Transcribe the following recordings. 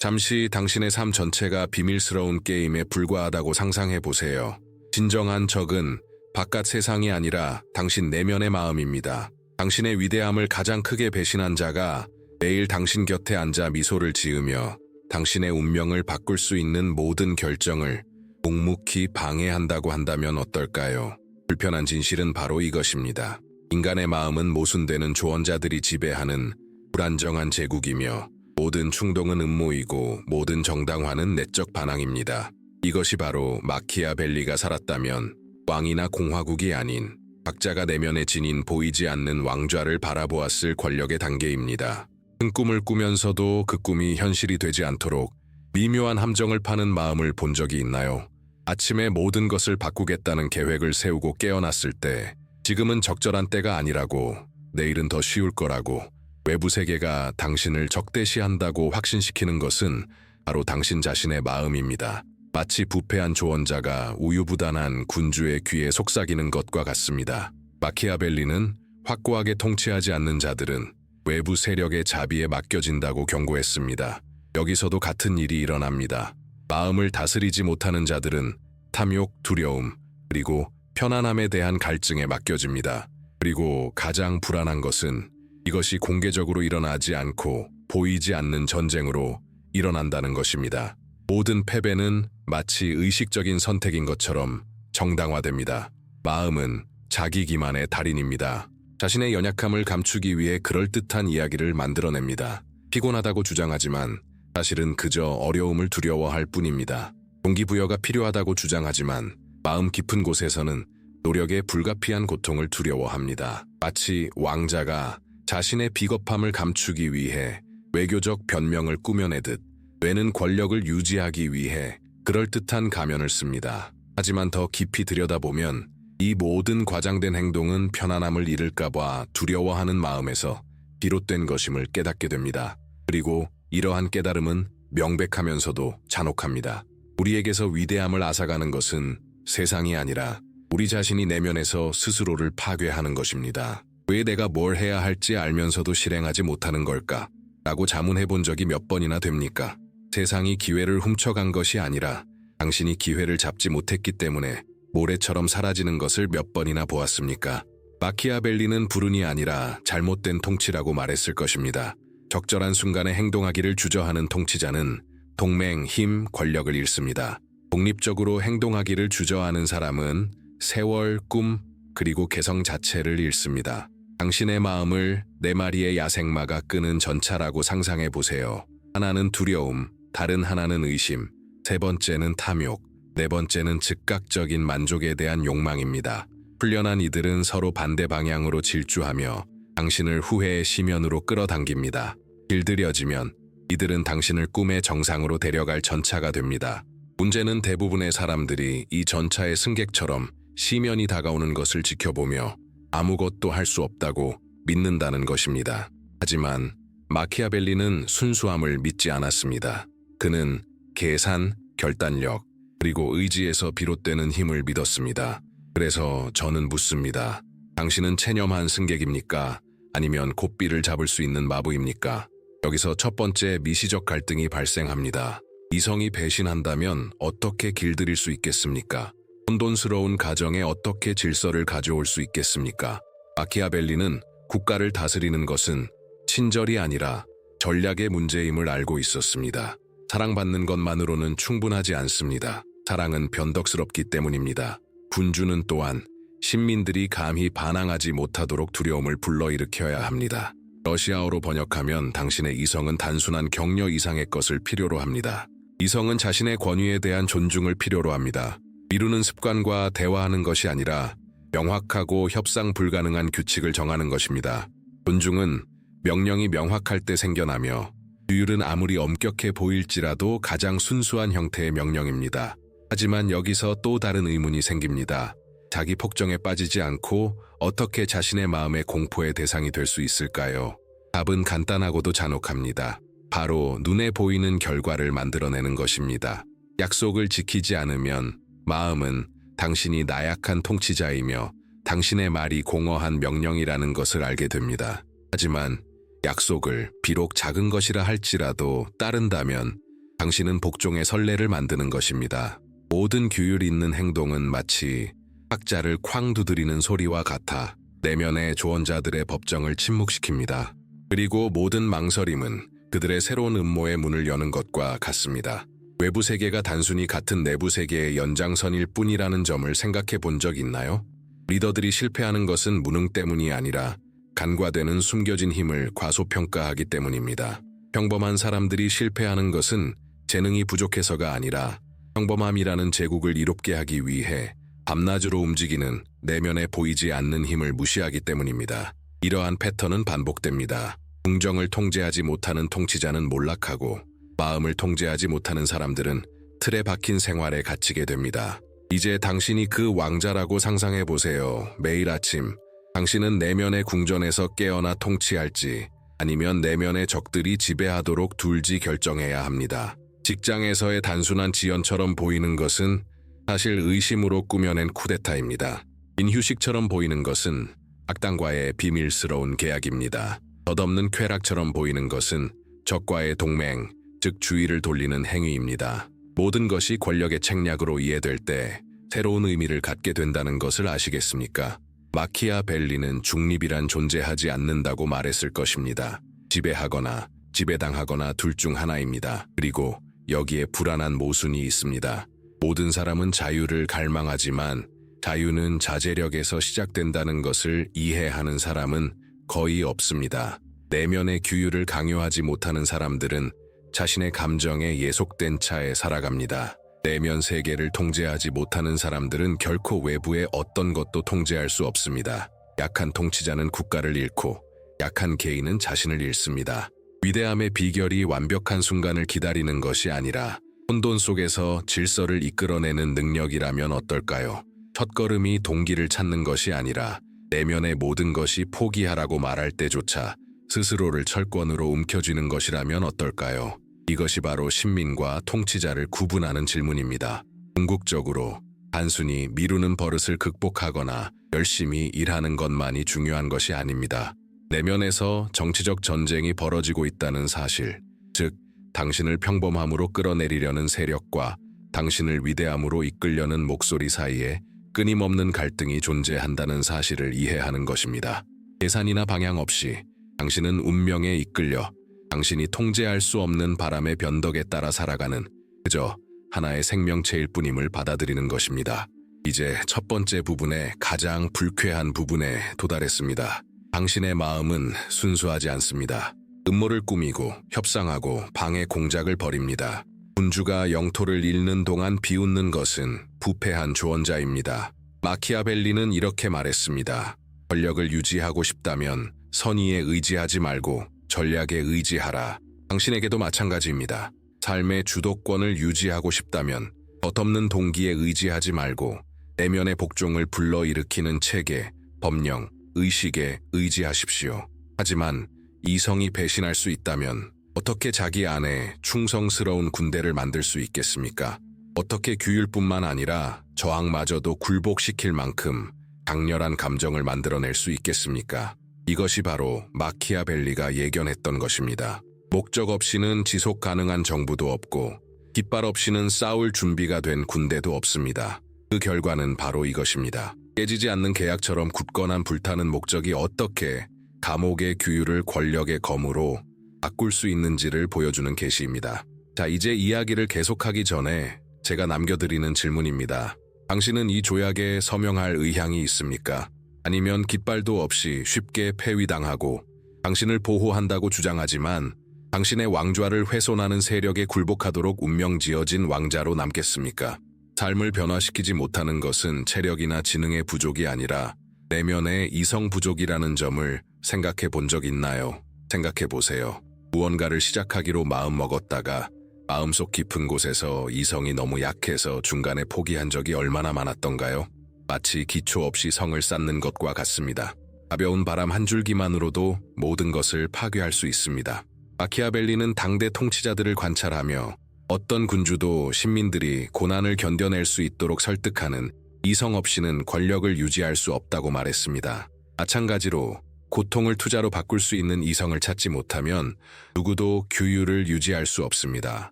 잠시 당신의 삶 전체가 비밀스러운 게임에 불과하다고 상상해 보세요. 진정한 적은 바깥 세상이 아니라 당신 내면의 마음입니다. 당신의 위대함을 가장 크게 배신한 자가 매일 당신 곁에 앉아 미소를 지으며 당신의 운명을 바꿀 수 있는 모든 결정을 묵묵히 방해한다고 한다면 어떨까요? 불편한 진실은 바로 이것입니다. 인간의 마음은 모순되는 조언자들이 지배하는 불안정한 제국이며 모든 충동은 음모이고 모든 정당화는 내적 반항입니다. 이것이 바로 마키아벨리가 살았다면 왕이나 공화국이 아닌 각자가 내면에 지닌 보이지 않는 왕좌를 바라보았을 권력의 단계입니다. 큰 꿈을 꾸면서도 그 꿈이 현실이 되지 않도록 미묘한 함정을 파는 마음을 본 적이 있나요? 아침에 모든 것을 바꾸겠다는 계획을 세우고 깨어났을 때 지금은 적절한 때가 아니라고, 내일은 더 쉬울 거라고, 외부 세계가 당신을 적대시한다고 확신시키는 것은 바로 당신 자신의 마음입니다. 마치 부패한 조언자가 우유부단한 군주의 귀에 속삭이는 것과 같습니다. 마키아벨리는 확고하게 통치하지 않는 자들은 외부 세력의 자비에 맡겨진다고 경고했습니다. 여기서도 같은 일이 일어납니다. 마음을 다스리지 못하는 자들은 탐욕, 두려움, 그리고 편안함에 대한 갈증에 맡겨집니다. 그리고 가장 불안한 것은 이것이 공개적으로 일어나지 않고 보이지 않는 전쟁으로 일어난다는 것입니다. 모든 패배는 마치 의식적인 선택인 것처럼 정당화됩니다. 마음은 자기 기만의 달인입니다. 자신의 연약함을 감추기 위해 그럴듯한 이야기를 만들어냅니다. 피곤하다고 주장하지만 사실은 그저 어려움을 두려워할 뿐입니다. 동기부여가 필요하다고 주장하지만 마음 깊은 곳에서는 노력의 불가피한 고통을 두려워합니다. 마치 왕자가 자신의 비겁함을 감추기 위해 외교적 변명을 꾸며내듯 뇌는 권력을 유지하기 위해 그럴듯한 가면을 씁니다. 하지만 더 깊이 들여다보면 이 모든 과장된 행동은 편안함을 잃을까봐 두려워하는 마음에서 비롯된 것임을 깨닫게 됩니다. 그리고 이러한 깨달음은 명백하면서도 잔혹합니다. 우리에게서 위대함을 앗아가는 것은 세상이 아니라 우리 자신이 내면에서 스스로를 파괴하는 것입니다. 왜 내가 뭘 해야 할지 알면서도 실행하지 못하는 걸까? 라고 자문해 본 적이 몇 번이나 됩니까? 세상이 기회를 훔쳐간 것이 아니라 당신이 기회를 잡지 못했기 때문에 모래처럼 사라지는 것을 몇 번이나 보았습니까? 마키아벨리는 불운이 아니라 잘못된 통치라고 말했을 것입니다. 적절한 순간에 행동하기를 주저하는 통치자는 동맹, 힘, 권력을 잃습니다. 독립적으로 행동하기를 주저하는 사람은 세월, 꿈, 그리고 개성 자체를 잃습니다. 당신의 마음을 네 마리의 야생마가 끄는 전차라고 상상해 보세요. 하나는 두려움, 다른 하나는 의심, 세 번째는 탐욕, 네 번째는 즉각적인 만족에 대한 욕망입니다. 훈련한 이들은 서로 반대 방향으로 질주하며 당신을 후회의 심연으로 끌어당깁니다. 길들여지면 이들은 당신을 꿈의 정상으로 데려갈 전차가 됩니다. 문제는 대부분의 사람들이 이 전차의 승객처럼 시면이 다가오는 것을 지켜보며 아무것도 할 수 없다고 믿는다는 것입니다. 하지만 마키아벨리는 순수함을 믿지 않았습니다. 그는 계산, 결단력, 그리고 의지에서 비롯되는 힘을 믿었습니다. 그래서 저는 묻습니다. 당신은 체념한 승객입니까? 아니면 고삐를 잡을 수 있는 마부입니까? 여기서 첫 번째 미시적 갈등이 발생합니다. 이성이 배신한다면 어떻게 길들일 수 있겠습니까? 혼돈스러운 가정에 어떻게 질서를 가져올 수 있겠습니까? 마키아벨리는 국가를 다스리는 것은 친절이 아니라 전략의 문제임을 알고 있었습니다. 사랑받는 것만으로는 충분하지 않습니다. 사랑은 변덕스럽기 때문입니다. 군주는 또한 신민들이 감히 반항하지 못하도록 두려움을 불러일으켜야 합니다. 러시아어로 번역하면 당신의 이성은 단순한 격려 이상의 것을 필요로 합니다. 이성은 자신의 권위에 대한 존중을 필요로 합니다. 미루는 습관과 대화하는 것이 아니라 명확하고 협상 불가능한 규칙을 정하는 것입니다. 존중은 명령이 명확할 때 생겨나며 규율은 아무리 엄격해 보일지라도 가장 순수한 형태의 명령입니다. 하지만 여기서 또 다른 의문이 생깁니다. 자기 폭정에 빠지지 않고 어떻게 자신의 마음의 공포의 대상이 될 수 있을까요? 답은 간단하고도 잔혹합니다. 바로 눈에 보이는 결과를 만들어내는 것입니다. 약속을 지키지 않으면 마음은 당신이 나약한 통치자이며 당신의 말이 공허한 명령이라는 것을 알게 됩니다. 하지만 약속을 비록 작은 것이라 할지라도 따른다면 당신은 복종의 선례를 만드는 것입니다. 모든 규율 있는 행동은 마치 학자를 쾅 두드리는 소리와 같아 내면의 조언자들의 법정을 침묵시킵니다. 그리고 모든 망설임은 그들의 새로운 음모의 문을 여는 것과 같습니다. 외부 세계가 단순히 같은 내부 세계의 연장선일 뿐이라는 점을 생각해 본 적 있나요? 리더들이 실패하는 것은 무능 때문이 아니라 간과되는 숨겨진 힘을 과소평가하기 때문입니다. 평범한 사람들이 실패하는 것은 재능이 부족해서가 아니라 평범함이라는 제국을 이롭게 하기 위해 밤낮으로 움직이는 내면에 보이지 않는 힘을 무시하기 때문입니다. 이러한 패턴은 반복됩니다. 궁정을 통제하지 못하는 통치자는 몰락하고 마음을 통제하지 못하는 사람들은 틀에 박힌 생활에 갇히게 됩니다. 이제 당신이 그 왕자라고 상상해 보세요. 매일 아침 당신은 내면의 궁전에서 깨어나 통치할지 아니면 내면의 적들이 지배하도록 둘지 결정해야 합니다. 직장에서의 단순한 지연처럼 보이는 것은 사실 의심으로 꾸며낸 쿠데타입니다. 인휴식처럼 보이는 것은 악당과의 비밀스러운 계약입니다. 덧없는 쾌락처럼 보이는 것은 적과의 동맹, 즉 주의를 돌리는 행위입니다. 모든 것이 권력의 책략으로 이해될 때 새로운 의미를 갖게 된다는 것을 아시겠습니까? 마키아벨리는 중립이란 존재하지 않는다고 말했을 것입니다. 지배하거나 지배당하거나 둘 중 하나입니다. 그리고 여기에 불안한 모순이 있습니다. 모든 사람은 자유를 갈망하지만 자유는 자제력에서 시작된다는 것을 이해하는 사람은 거의 없습니다. 내면의 규율을 강요하지 못하는 사람들은 자신의 감정에 예속된 차에 살아갑니다. 내면 세계를 통제하지 못하는 사람들은 결코 외부의 어떤 것도 통제할 수 없습니다. 약한 통치자는 국가를 잃고 약한 개인은 자신을 잃습니다. 위대함의 비결이 완벽한 순간을 기다리는 것이 아니라 혼돈 속에서 질서를 이끌어내는 능력이라면 어떨까요? 첫걸음이 동기를 찾는 것이 아니라 내면의 모든 것이 포기하라고 말할 때조차 스스로를 철권으로 움켜쥐는 것이라면 어떨까요? 이것이 바로 신민과 통치자를 구분하는 질문입니다. 궁극적으로 단순히 미루는 버릇을 극복하거나 열심히 일하는 것만이 중요한 것이 아닙니다. 내면에서 정치적 전쟁이 벌어지고 있다는 사실, 즉 당신을 평범함으로 끌어내리려는 세력과 당신을 위대함으로 이끌려는 목소리 사이에 끊임없는 갈등이 존재한다는 사실을 이해하는 것입니다. 계산이나 방향 없이 당신은 운명에 이끌려 당신이 통제할 수 없는 바람의 변덕에 따라 살아가는 그저 하나의 생명체일 뿐임을 받아들이는 것입니다. 이제 첫 번째 부분의 가장 불쾌한 부분에 도달했습니다. 당신의 마음은 순수하지 않습니다. 음모를 꾸미고 협상하고 방해 공작을 벌입니다. 군주가 영토를 잃는 동안 비웃는 것은 부패한 조언자입니다. 마키아벨리는 이렇게 말했습니다. 권력을 유지하고 싶다면 선의에 의지하지 말고 전략에 의지하라. 당신에게도 마찬가지입니다. 삶의 주도권을 유지하고 싶다면 덧없는 동기에 의지하지 말고 내면의 복종을 불러일으키는 체계, 법령, 의식에 의지하십시오. 하지만 이성이 배신할 수 있다면 어떻게 자기 안에 충성스러운 군대를 만들 수 있겠습니까? 어떻게 규율뿐만 아니라 저항마저도 굴복시킬 만큼 강렬한 감정을 만들어낼 수 있겠습니까? 이것이 바로 마키아벨리가 예견했던 것입니다. 목적 없이는 지속 가능한 정부도 없고 깃발 없이는 싸울 준비가 된 군대도 없습니다. 그 결과는 바로 이것입니다. 깨지지 않는 계약처럼 굳건한 불타는 목적이 어떻게 감옥의 규율을 권력의 검으로 바꿀 수 있는지를 보여주는 계시입니다. 자, 이제 이야기를 계속하기 전에 제가 남겨드리는 질문입니다. 당신은 이 조약에 서명할 의향이 있습니까? 아니면 깃발도 없이 쉽게 폐위당하고 당신을 보호한다고 주장하지만 당신의 왕좌를 훼손하는 세력에 굴복하도록 운명지어진 왕자로 남겠습니까? 삶을 변화시키지 못하는 것은 체력이나 지능의 부족이 아니라 내면의 이성 부족이라는 점을 생각해 본 적 있나요? 생각해 보세요. 무언가를 시작하기로 마음먹었다가 마음속 깊은 곳에서 이성이 너무 약해서 중간에 포기한 적이 얼마나 많았던가요? 마치 기초 없이 성을 쌓는 것과 같습니다. 가벼운 바람 한 줄기만으로도 모든 것을 파괴할 수 있습니다. 마키아벨리는 당대 통치자들을 관찰하며 어떤 군주도 신민들이 고난을 견뎌낼 수 있도록 설득하는 이성 없이는 권력을 유지할 수 없다고 말했습니다. 마찬가지로 고통을 투자로 바꿀 수 있는 이성을 찾지 못하면 누구도 규율을 유지할 수 없습니다.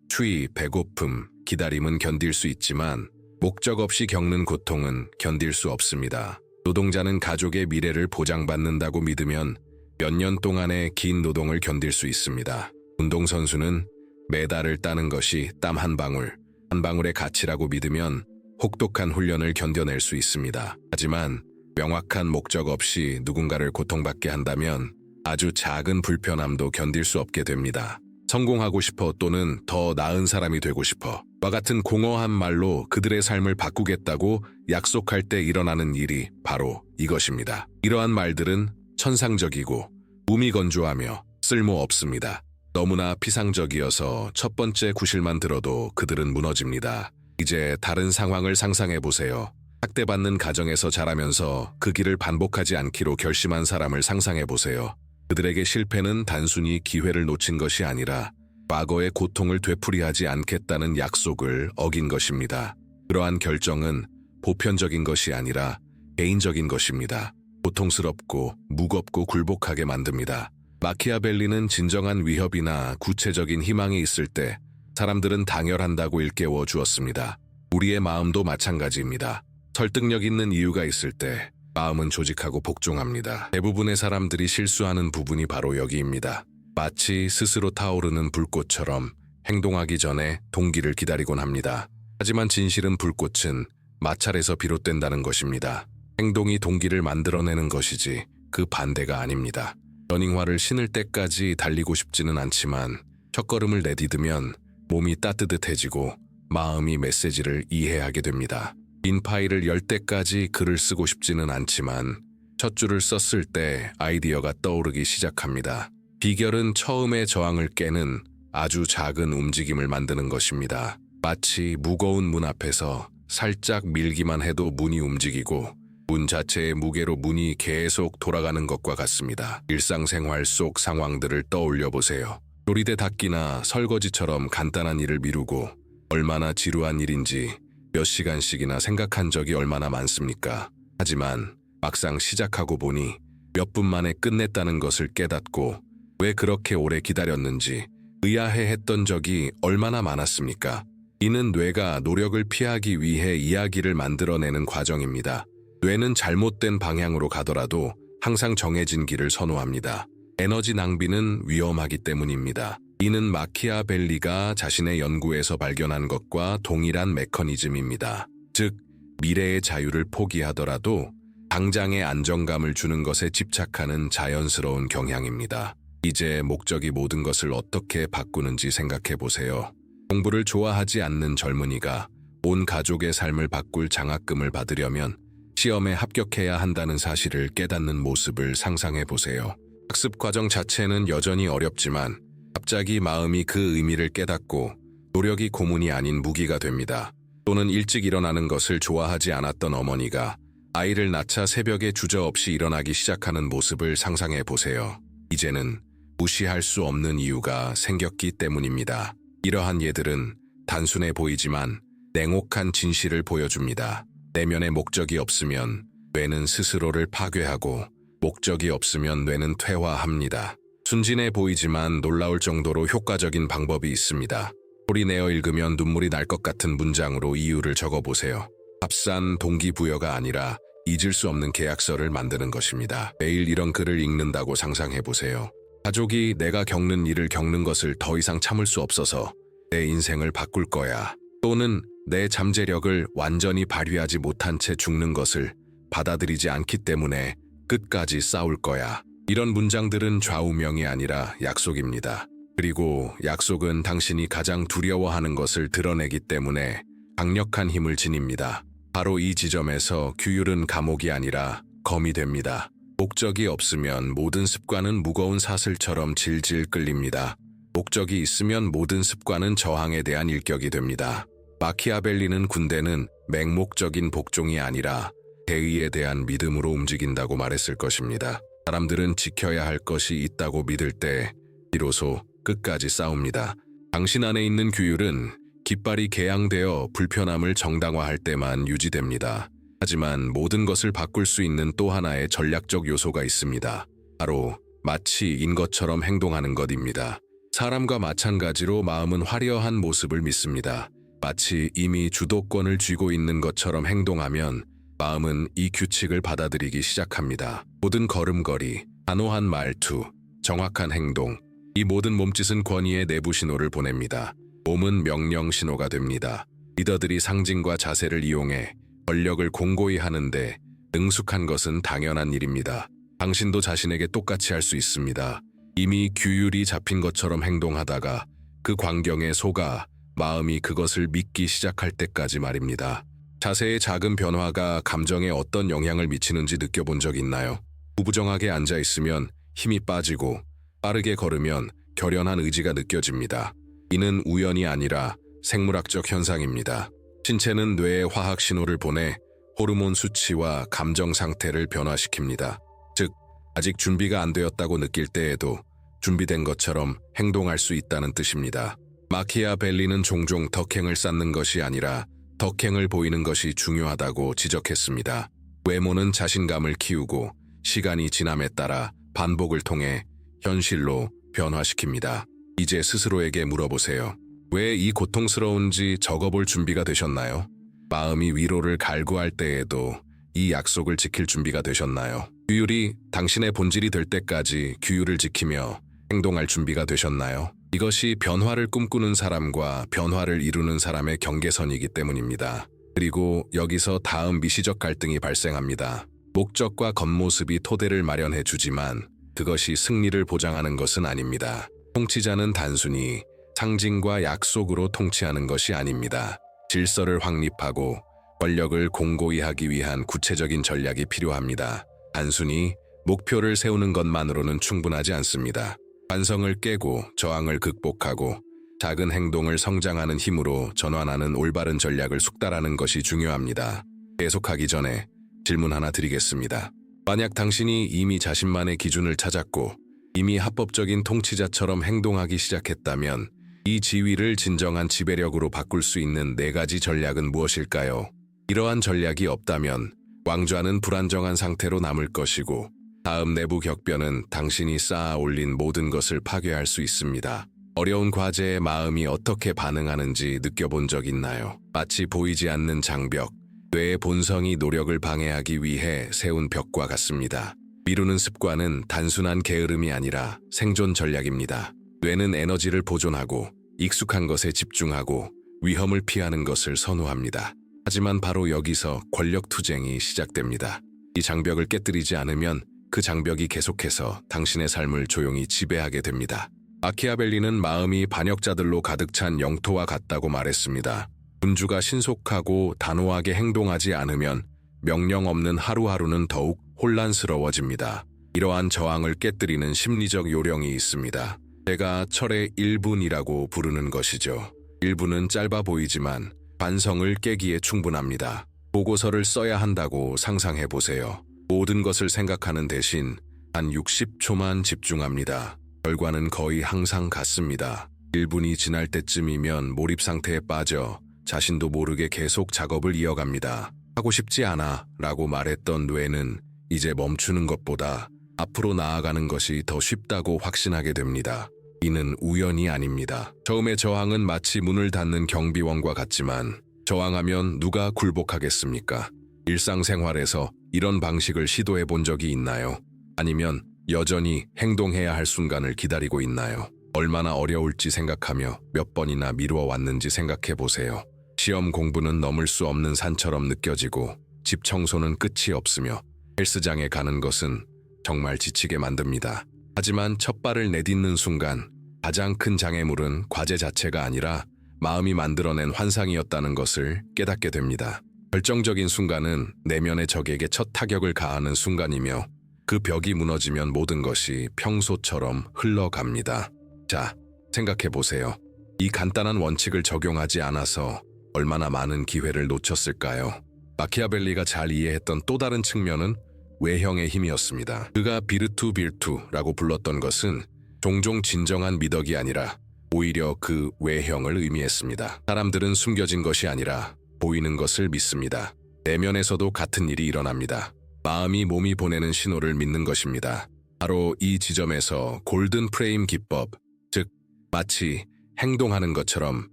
추위, 배고픔, 기다림은 견딜 수 있지만 목적 없이 겪는 고통은 견딜 수 없습니다. 노동자는 가족의 미래를 보장받는다고 믿으면 몇 년 동안의 긴 노동을 견딜 수 있습니다. 운동선수는 메달을 따는 것이 땀 한 방울, 한 방울의 가치라고 믿으면 혹독한 훈련을 견뎌낼 수 있습니다. 하지만 명확한 목적 없이 누군가를 고통받게 한다면 아주 작은 불편함도 견딜 수 없게 됩니다. 성공하고 싶어 또는 더 나은 사람이 되고 싶어 와 같은 공허한 말로 그들의 삶을 바꾸겠다고 약속할 때 일어나는 일이 바로 이것입니다. 이러한 말들은 천상적이고 무미건조하며 쓸모없습니다. 너무나 피상적이어서 첫 번째 구실만 들어도 그들은 무너집니다. 이제 다른 상황을 상상해 보세요. 학대받는 가정에서 자라면서 그 길을 반복하지 않기로 결심한 사람을 상상해 보세요. 그들에게 실패는 단순히 기회를 놓친 것이 아니라 과거의 고통을 되풀이하지 않겠다는 약속을 어긴 것입니다. 그러한 결정은 보편적인 것이 아니라 개인적인 것입니다. 고통스럽고 무겁고 굴복하게 만듭니다. 마키아벨리는 진정한 위협이나 구체적인 희망이 있을 때 사람들은 당열한다고 일깨워 주었습니다. 우리의 마음도 마찬가지입니다. 설득력 있는 이유가 있을 때 마음은 조직하고 복종합니다. 대부분의 사람들이 실수하는 부분이 바로 여기입니다. 마치 스스로 타오르는 불꽃처럼 행동하기 전에 동기를 기다리곤 합니다. 하지만 진실은 불꽃은 마찰에서 비롯된다는 것입니다. 행동이 동기를 만들어내는 것이지 그 반대가 아닙니다. 러닝화를 신을 때까지 달리고 싶지는 않지만 첫걸음을 내디디면 몸이 따뜻해지고 마음이 메시지를 이해하게 됩니다. 긴 파일을 열 때까지 글을 쓰고 싶지는 않지만 첫 줄을 썼을 때 아이디어가 떠오르기 시작합니다. 비결은 처음의 저항을 깨는 아주 작은 움직임을 만드는 것입니다. 마치 무거운 문 앞에서 살짝 밀기만 해도 문이 움직이고 문 자체의 무게로 문이 계속 돌아가는 것과 같습니다. 일상생활 속 상황들을 떠올려 보세요. 조리대 닦기나 설거지처럼 간단한 일을 미루고 얼마나 지루한 일인지 몇 시간씩이나 생각한 적이 얼마나 많습니까? 하지만 막상 시작하고 보니 몇 분 만에 끝냈다는 것을 깨닫고 왜 그렇게 오래 기다렸는지 의아해했던 적이 얼마나 많았습니까? 이는 뇌가 노력을 피하기 위해 이야기를 만들어내는 과정입니다. 뇌는 잘못된 방향으로 가더라도 항상 정해진 길을 선호합니다. 에너지 낭비는 위험하기 때문입니다. 이는 마키아벨리가 자신의 연구에서 발견한 것과 동일한 메커니즘입니다. 즉, 미래의 자유를 포기하더라도 당장의 안정감을 주는 것에 집착하는 자연스러운 경향입니다. 이제 목적이 모든 것을 어떻게 바꾸는지 생각해 보세요. 공부를 좋아하지 않는 젊은이가 온 가족의 삶을 바꿀 장학금을 받으려면 시험에 합격해야 한다는 사실을 깨닫는 모습을 상상해 보세요. 학습 과정 자체는 여전히 어렵지만 갑자기 마음이 그 의미를 깨닫고 노력이 고문이 아닌 무기가 됩니다. 또는 일찍 일어나는 것을 좋아하지 않았던 어머니가 아이를 낳자 새벽에 주저없이 일어나기 시작하는 모습을 상상해 보세요. 이제는 무시할 수 없는 이유가 생겼기 때문입니다. 이러한 예들은 단순해 보이지만 냉혹한 진실을 보여줍니다. 내면의 목적이 없으면 뇌는 스스로를 파괴하고 목적이 없으면 뇌는 퇴화합니다. 순진해 보이지만 놀라울 정도로 효과적인 방법이 있습니다. 소리 내어 읽으면 눈물이 날 것 같은 문장으로 이유를 적어보세요. 값싼 동기부여가 아니라 잊을 수 없는 계약서를 만드는 것입니다. 매일 이런 글을 읽는다고 상상해보세요. 가족이 내가 겪는 일을 겪는 것을 더 이상 참을 수 없어서 내 인생을 바꿀 거야. 또는 내 잠재력을 완전히 발휘하지 못한 채 죽는 것을 받아들이지 않기 때문에 끝까지 싸울 거야. 이런 문장들은 좌우명이 아니라 약속입니다. 그리고 약속은 당신이 가장 두려워하는 것을 드러내기 때문에 강력한 힘을 지닙니다. 바로 이 지점에서 규율은 감옥이 아니라 검이 됩니다. 목적이 없으면 모든 습관은 무거운 사슬처럼 질질 끌립니다. 목적이 있으면 모든 습관은 저항에 대한 일격이 됩니다. 마키아벨리는 군대는 맹목적인 복종이 아니라 대의에 대한 믿음으로 움직인다고 말했을 것입니다. 사람들은 지켜야 할 것이 있다고 믿을 때 비로소 끝까지 싸웁니다. 당신 안에 있는 규율은 깃발이 개양되어 불편함을 정당화할 때만 유지됩니다. 하지만 모든 것을 바꿀 수 있는 또 하나의 전략적 요소가 있습니다. 바로 마치 인 것처럼 행동하는 것입니다. 사람과 마찬가지로 마음은 화려한 모습을 믿습니다. 마치 이미 주도권을 쥐고 있는 것처럼 행동하면 마음은 이 규칙을 받아들이기 시작합니다. 모든 걸음걸이, 단호한 말투, 정확한 행동, 이 모든 몸짓은 권위의 내부 신호를 보냅니다. 몸은 명령 신호가 됩니다. 리더들이 상징과 자세를 이용해 권력을 공고히 하는데 능숙한 것은 당연한 일입니다. 당신도 자신에게 똑같이 할 수 있습니다. 이미 규율이 잡힌 것처럼 행동하다가 그 광경에 속아 마음이 그것을 믿기 시작할 때까지 말입니다. 자세의 작은 변화가 감정에 어떤 영향을 미치는지 느껴본 적 있나요? 구부정하게 앉아 있으면 힘이 빠지고 빠르게 걸으면 결연한 의지가 느껴집니다. 이는 우연이 아니라 생물학적 현상입니다. 신체는 뇌에 화학 신호를 보내 호르몬 수치와 감정 상태를 변화시킵니다. 즉, 아직 준비가 안 되었다고 느낄 때에도 준비된 것처럼 행동할 수 있다는 뜻입니다. 마키아벨리는 종종 덕행을 쌓는 것이 아니라 덕행을 보이는 것이 중요하다고 지적했습니다. 외모는 자신감을 키우고 시간이 지남에 따라 반복을 통해 현실로 변화시킵니다. 이제 스스로에게 물어보세요. 왜 이 고통스러운지 적어볼 준비가 되셨나요? 마음이 위로를 갈구할 때에도 이 약속을 지킬 준비가 되셨나요? 규율이 당신의 본질이 될 때까지 규율을 지키며 행동할 준비가 되셨나요? 이것이 변화를 꿈꾸는 사람과 변화를 이루는 사람의 경계선이기 때문입니다. 그리고 여기서 다음 미시적 갈등이 발생합니다. 목적과 겉모습이 토대를 마련해 주지만 그것이 승리를 보장하는 것은 아닙니다. 통치자는 단순히 상징과 약속으로 통치하는 것이 아닙니다. 질서를 확립하고 권력을 공고히 하기 위한 구체적인 전략이 필요합니다. 단순히 목표를 세우는 것만으로는 충분하지 않습니다. 관성을 깨고 저항을 극복하고 작은 행동을 성장하는 힘으로 전환하는 올바른 전략을 숙달하는 것이 중요합니다. 계속하기 전에 질문 하나 드리겠습니다. 만약 당신이 이미 자신만의 기준을 찾았고 이미 합법적인 통치자처럼 행동하기 시작했다면 이 지위를 진정한 지배력으로 바꿀 수 있는 4가지 전략은 무엇일까요? 이러한 전략이 없다면 왕좌는 불안정한 상태로 남을 것이고 다음 내부 격변은 당신이 쌓아 올린 모든 것을 파괴할 수 있습니다. 어려운 과제에 마음이 어떻게 반응하는지 느껴본 적 있나요? 마치 보이지 않는 장벽, 뇌의 본성이 노력을 방해하기 위해 세운 벽과 같습니다. 미루는 습관은 단순한 게으름이 아니라 생존 전략입니다. 뇌는 에너지를 보존하고 익숙한 것에 집중하고 위험을 피하는 것을 선호합니다. 하지만 바로 여기서 권력 투쟁이 시작됩니다. 이 장벽을 깨뜨리지 않으면 그 장벽이 계속해서 당신의 삶을 조용히 지배하게 됩니다. 마키아벨리는 마음이 반역자들로 가득 찬 영토와 같다고 말했습니다. 군주가 신속하고 단호하게 행동하지 않으면 명령 없는 하루하루는 더욱 혼란스러워집니다. 이러한 저항을 깨뜨리는 심리적 요령이 있습니다. 제가 철의 1분이라고 부르는 것이죠. 1분은 짧아 보이지만 관성을 깨기에 충분합니다. 보고서를 써야 한다고 상상해 보세요. 모든 것을 생각하는 대신 한 60초만 집중합니다. 결과는 거의 항상 같습니다. 1분이 지날 때쯤이면 몰입 상태에 빠져 자신도 모르게 계속 작업을 이어갑니다. 하고 싶지 않아 라고 말했던 뇌는 이제 멈추는 것보다 앞으로 나아가는 것이 더 쉽다고 확신하게 됩니다. 이는 우연이 아닙니다. 처음에 저항은 마치 문을 닫는 경비원과 같지만 저항하면 누가 굴복하겠습니까? 일상생활에서 이런 방식을 시도해 본 적이 있나요? 아니면 여전히 행동해야 할 순간을 기다리고 있나요? 얼마나 어려울지 생각하며 몇 번이나 미루어 왔는지 생각해 보세요. 시험 공부는 넘을 수 없는 산처럼 느껴지고 집 청소는 끝이 없으며 헬스장에 가는 것은 정말 지치게 만듭니다. 하지만 첫 발을 내딛는 순간 가장 큰 장애물은 과제 자체가 아니라 마음이 만들어낸 환상이었다는 것을 깨닫게 됩니다. 결정적인 순간은 내면의 적에게 첫 타격을 가하는 순간이며 그 벽이 무너지면 모든 것이 평소처럼 흘러갑니다. 자, 생각해 보세요. 이 간단한 원칙을 적용하지 않아서 얼마나 많은 기회를 놓쳤을까요? 마키아벨리가 잘 이해했던 또 다른 측면은 외형의 힘이었습니다. 그가 비르투라고 불렀던 것은 종종 진정한 미덕이 아니라 오히려 그 외형을 의미했습니다. 사람들은 숨겨진 것이 아니라 보이는 것을 믿습니다. 내면에서도 같은 일이 일어납니다. 마음이 몸이 보내는 신호를 믿는 것입니다. 바로 이 지점에서 골든 프레임 기법, 즉 마치 행동하는 것처럼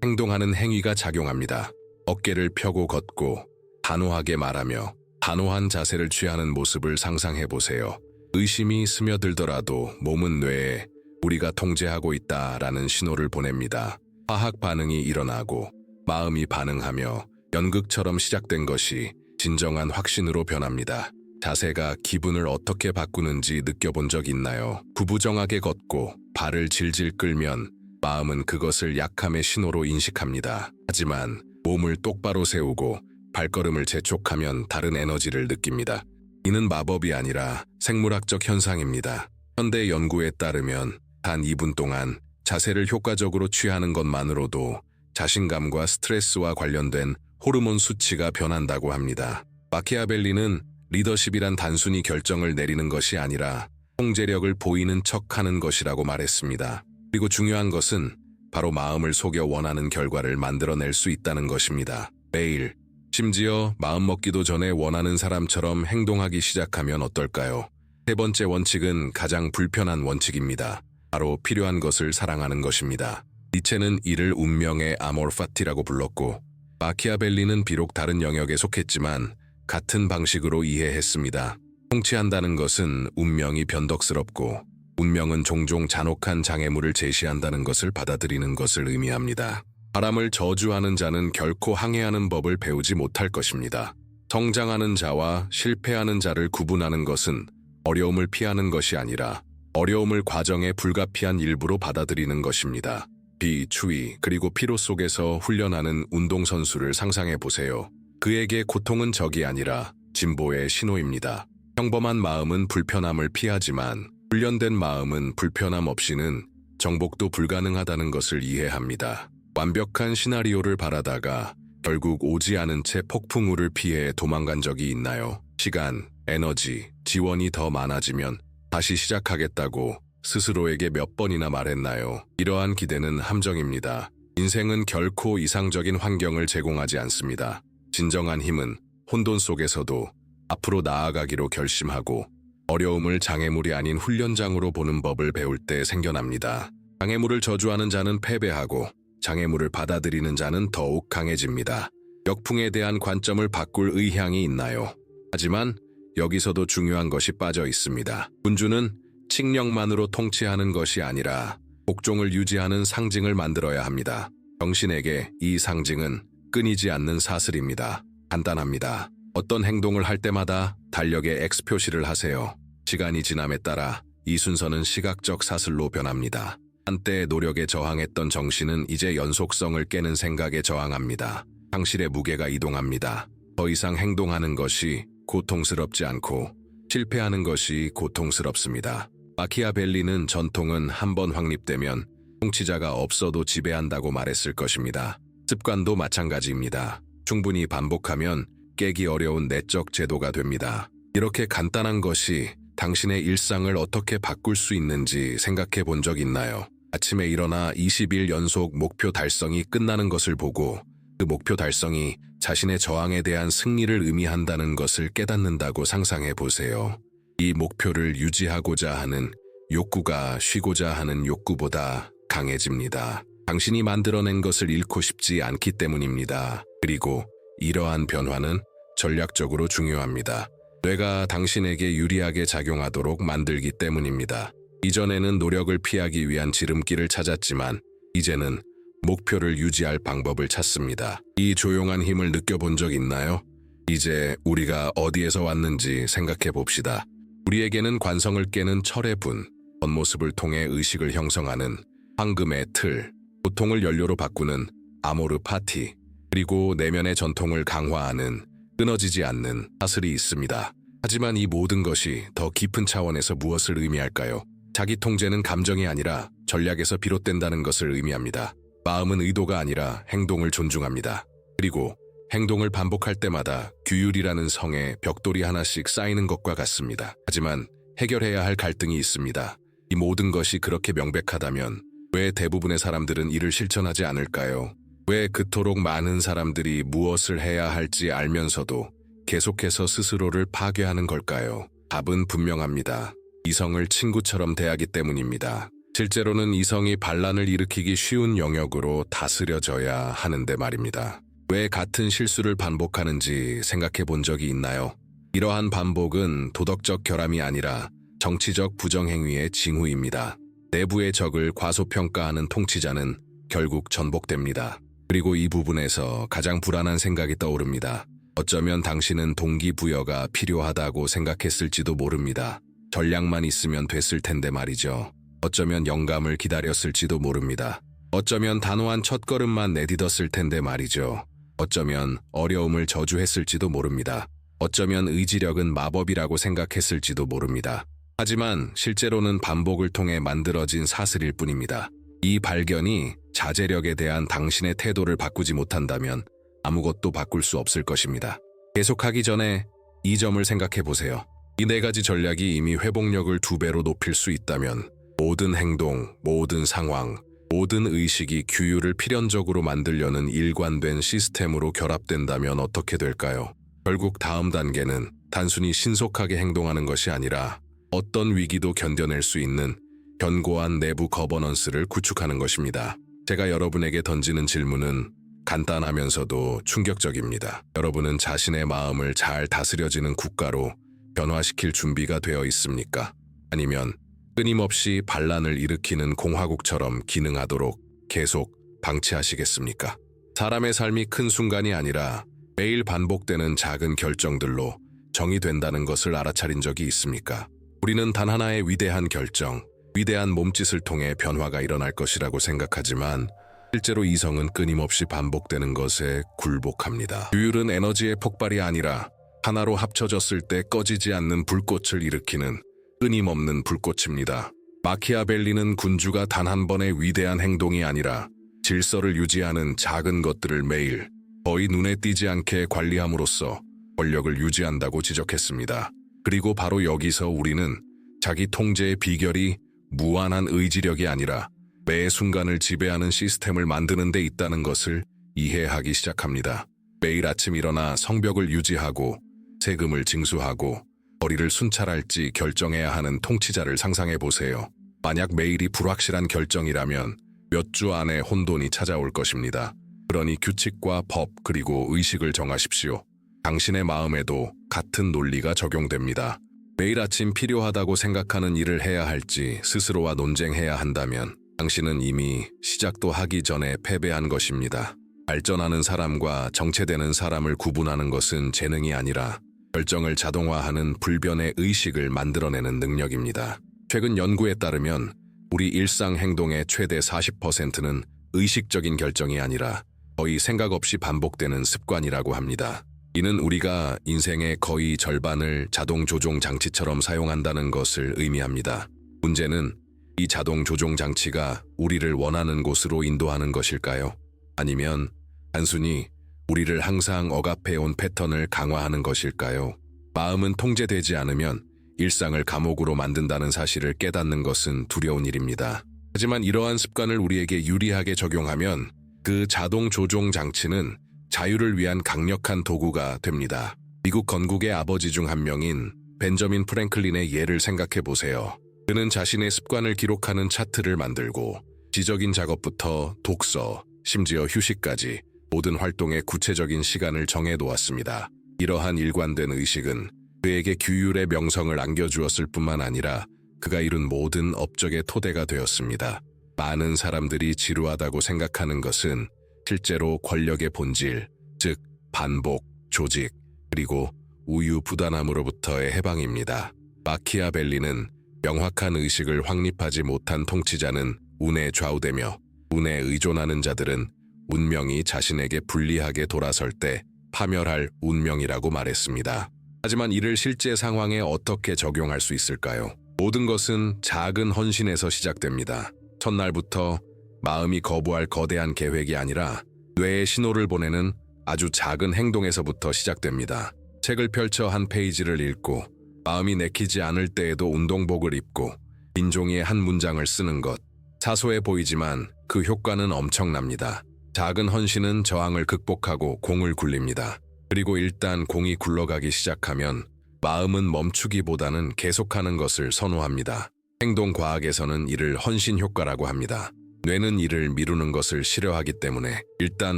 행동하는 행위가 작용합니다. 어깨를 펴고 걷고 단호하게 말하며 단호한 자세를 취하는 모습을 상상해 보세요. 의심이 스며들더라도 몸은 뇌에 우리가 통제하고 있다라는 신호를 보냅니다. 화학 반응이 일어나고 마음이 반응하며 연극처럼 시작된 것이 진정한 확신으로 변합니다. 자세가 기분을 어떻게 바꾸는지 느껴본 적 있나요? 구부정하게 걷고 발을 질질 끌면 마음은 그것을 약함의 신호로 인식합니다. 하지만 몸을 똑바로 세우고 발걸음을 재촉하면 다른 에너지를 느낍니다. 이는 마법이 아니라 생물학적 현상입니다. 현대 연구에 따르면 단 2분 동안 자세를 효과적으로 취하는 것만으로도 자신감과 스트레스와 관련된 호르몬 수치가 변한다고 합니다. 마키아벨리는 리더십이란 단순히 결정을 내리는 것이 아니라 통제력을 보이는 척하는 것이라고 말했습니다. 그리고 중요한 것은 바로 마음을 속여 원하는 결과를 만들어낼 수 있다는 것입니다. 매일, 심지어 마음먹기도 전에 원하는 사람처럼 행동하기 시작하면 어떨까요? 세 번째 원칙은 가장 불편한 원칙입니다. 바로 필요한 것을 사랑하는 것입니다. 니체는 이를 운명의 아모르 파티라고 불렀고, 마키아벨리는 비록 다른 영역에 속했지만 같은 방식으로 이해했습니다. 통치한다는 것은 운명이 변덕스럽고 운명은 종종 잔혹한 장애물을 제시한다는 것을 받아들이는 것을 의미합니다. 바람을 저주하는 자는 결코 항해하는 법을 배우지 못할 것입니다. 성장하는 자와 실패하는 자를 구분하는 것은 어려움을 피하는 것이 아니라 어려움을 과정의 불가피한 일부로 받아들이는 것입니다. 비, 추위, 그리고 피로 속에서 훈련하는 운동선수를 상상해 보세요. 그에게 고통은 적이 아니라 진보의 신호입니다. 평범한 마음은 불편함을 피하지만 훈련된 마음은 불편함 없이는 정복도 불가능하다는 것을 이해합니다. 완벽한 시나리오를 바라다가 결국 오지 않은 채 폭풍우를 피해 도망간 적이 있나요? 시간, 에너지, 지원이 더 많아지면 다시 시작하겠다고 스스로에게 몇 번이나 말했나요? 이러한 기대는 함정입니다. 인생은 결코 이상적인 환경을 제공하지 않습니다. 진정한 힘은 혼돈 속에서도 앞으로 나아가기로 결심하고 어려움을 장애물이 아닌 훈련장으로 보는 법을 배울 때 생겨납니다. 장애물을 저주하는 자는 패배하고 장애물을 받아들이는 자는 더욱 강해집니다. 역풍에 대한 관점을 바꿀 의향이 있나요? 하지만 여기서도 중요한 것이 빠져 있습니다. 군주는 칙령만으로 통치하는 것이 아니라 복종을 유지하는 상징을 만들어야 합니다. 정신에게 이 상징은 끊이지 않는 사슬입니다. 간단합니다. 어떤 행동을 할 때마다 달력에 X 표시를 하세요. 시간이 지남에 따라 이 순서는 시각적 사슬로 변합니다. 한때 노력에 저항했던 정신은 이제 연속성을 깨는 생각에 저항합니다. 상실의 무게가 이동합니다. 더 이상 행동하는 것이 고통스럽지 않고 실패하는 것이 고통스럽습니다. 마키아벨리는 전통은 한번 확립되면 통치자가 없어도 지배한다고 말했을 것입니다. 습관도 마찬가지입니다. 충분히 반복하면 깨기 어려운 내적 제도가 됩니다. 이렇게 간단한 것이 당신의 일상을 어떻게 바꿀 수 있는지 생각해 본 적 있나요? 아침에 일어나 20일 연속 목표 달성이 끝나는 것을 보고 그 목표 달성이 자신의 저항에 대한 승리를 의미한다는 것을 깨닫는다고 상상해 보세요. 이 목표를 유지하고자 하는 욕구가 쉬고자 하는 욕구보다 강해집니다. 당신이 만들어낸 것을 잃고 싶지 않기 때문입니다. 그리고 이러한 변화는 전략적으로 중요합니다. 뇌가 당신에게 유리하게 작용하도록 만들기 때문입니다. 이전에는 노력을 피하기 위한 지름길을 찾았지만 이제는 목표를 유지할 방법을 찾습니다. 이 조용한 힘을 느껴본 적 있나요? 이제 우리가 어디에서 왔는지 생각해 봅시다. 우리에게는 관성을 깨는 철의 분, 겉모습을 통해 의식을 형성하는 황금의 틀, 고통을 연료로 바꾸는 아모르 파티, 그리고 내면의 전통을 강화하는 끊어지지 않는 사슬이 있습니다. 하지만 이 모든 것이 더 깊은 차원에서 무엇을 의미할까요? 자기 통제는 감정이 아니라 전략에서 비롯된다는 것을 의미합니다. 마음은 의도가 아니라 행동을 존중합니다. 그리고 행동을 반복할 때마다 규율이라는 성에 벽돌이 하나씩 쌓이는 것과 같습니다. 하지만 해결해야 할 갈등이 있습니다. 이 모든 것이 그렇게 명백하다면 왜 대부분의 사람들은 이를 실천하지 않을까요? 왜 그토록 많은 사람들이 무엇을 해야 할지 알면서도 계속해서 스스로를 파괴하는 걸까요? 답은 분명합니다. 이성을 친구처럼 대하기 때문입니다. 실제로는 이성이 반란을 일으키기 쉬운 영역으로 다스려져야 하는데 말입니다. 왜 같은 실수를 반복하는지 생각해 본 적이 있나요? 이러한 반복은 도덕적 결함이 아니라 정치적 부정행위의 징후입니다. 내부의 적을 과소평가하는 통치자는 결국 전복됩니다. 그리고 이 부분에서 가장 불안한 생각이 떠오릅니다. 어쩌면 당신은 동기부여가 필요하다고 생각했을지도 모릅니다. 전략만 있으면 됐을 텐데 말이죠. 어쩌면 영감을 기다렸을지도 모릅니다. 어쩌면 단호한 첫걸음만 내딛었을 텐데 말이죠. 어쩌면 어려움을 저주했을지도 모릅니다. 어쩌면 의지력은 마법이라고 생각했을지도 모릅니다. 하지만 실제로는 반복을 통해 만들어진 사슬일 뿐입니다. 이 발견이 자제력에 대한 당신의 태도를 바꾸지 못한다면 아무것도 바꿀 수 없을 것입니다. 계속하기 전에 이 점을 생각해 보세요. 이 4가지 전략이 이미 회복력을 2배로 높일 수 있다면 모든 행동, 모든 상황, 모든 의식이 규율을 필연적으로 만들려는 일관된 시스템으로 결합된다면 어떻게 될까요? 결국 다음 단계는 단순히 신속하게 행동하는 것이 아니라 어떤 위기도 견뎌낼 수 있는 견고한 내부 거버넌스를 구축하는 것입니다. 제가 여러분에게 던지는 질문은 간단하면서도 충격적입니다. 여러분은 자신의 마음을 잘 다스려지는 국가로 변화시킬 준비가 되어 있습니까? 아니면 끊임없이 반란을 일으키는 공화국처럼 기능하도록 계속 방치하시겠습니까? 사람의 삶이 큰 순간이 아니라 매일 반복되는 작은 결정들로 정의된다는 것을 알아차린 적이 있습니까? 우리는 단 하나의 위대한 결정, 위대한 몸짓을 통해 변화가 일어날 것이라고 생각하지만 실제로 이성은 끊임없이 반복되는 것에 굴복합니다. 규율은 에너지의 폭발이 아니라 하나로 합쳐졌을 때 꺼지지 않는 불꽃을 일으키는 끊임없는 불꽃입니다. 마키아벨리는 군주가 단 한 번의 위대한 행동이 아니라 질서를 유지하는 작은 것들을 매일 거의 눈에 띄지 않게 관리함으로써 권력을 유지한다고 지적했습니다. 그리고 바로 여기서 우리는 자기 통제의 비결이 무한한 의지력이 아니라 매 순간을 지배하는 시스템을 만드는 데 있다는 것을 이해하기 시작합니다. 매일 아침 일어나 성벽을 유지하고 세금을 징수하고 거리를 순찰할지 결정해야 하는 통치자를 상상해 보세요. 만약 매일이 불확실한 결정이라면 몇 주 안에 혼돈이 찾아올 것입니다. 그러니 규칙과 법 그리고 의식을 정하십시오. 당신의 마음에도 같은 논리가 적용됩니다. 매일 아침 필요하다고 생각하는 일을 해야 할지 스스로와 논쟁해야 한다면 당신은 이미 시작도 하기 전에 패배한 것입니다. 발전하는 사람과 정체되는 사람을 구분하는 것은 재능이 아니라 결정을 자동화하는 불변의 의식을 만들어내는 능력입니다. 최근 연구에 따르면 우리 일상 행동의 최대 40%는 의식적인 결정이 아니라 거의 생각 없이 반복되는 습관이라고 합니다. 이는 우리가 인생의 거의 절반을 자동 조종 장치처럼 사용한다는 것을 의미합니다. 문제는 이 자동 조종 장치가 우리를 원하는 곳으로 인도하는 것일까요? 아니면 단순히 우리를 항상 억압해온 패턴을 강화하는 것일까요? 마음은 통제되지 않으면 일상을 감옥으로 만든다는 사실을 깨닫는 것은 두려운 일입니다. 하지만 이러한 습관을 우리에게 유리하게 적용하면 그 자동 조종 장치는 자유를 위한 강력한 도구가 됩니다. 미국 건국의 아버지 중 한 명인 벤저민 프랭클린의 예를 생각해 보세요. 그는 자신의 습관을 기록하는 차트를 만들고 지적인 작업부터 독서, 심지어 휴식까지 모든 활동에 구체적인 시간을 정해 놓았습니다. 이러한 일관된 의식은 그에게 규율의 명성을 안겨주었을 뿐만 아니라 그가 이룬 모든 업적의 토대가 되었습니다. 많은 사람들이 지루하다고 생각하는 것은 실제로 권력의 본질, 즉 반복, 조직, 그리고 우유부단함으로부터의 해방입니다. 마키아벨리는 명확한 의식을 확립하지 못한 통치자는 운에 좌우되며 운에 의존하는 자들은 운명이 자신에게 불리하게 돌아설 때 파멸할 운명이라고 말했습니다. 하지만 이를 실제 상황에 어떻게 적용할 수 있을까요? 모든 것은 작은 헌신에서 시작됩니다. 첫날부터 마음이 거부할 거대한 계획이 아니라 뇌에 신호를 보내는 아주 작은 행동에서부터 시작됩니다. 책을 펼쳐 한 페이지를 읽고 마음이 내키지 않을 때에도 운동복을 입고 빈 종이에 한 문장을 쓰는 것. 사소해 보이지만 그 효과는 엄청납니다. 작은 헌신은 저항을 극복하고 공을 굴립니다. 그리고 일단 공이 굴러가기 시작하면 마음은 멈추기보다는 계속하는 것을 선호합니다. 행동과학에서는 이를 헌신 효과라고 합니다. 뇌는 일을 미루는 것을 싫어하기 때문에 일단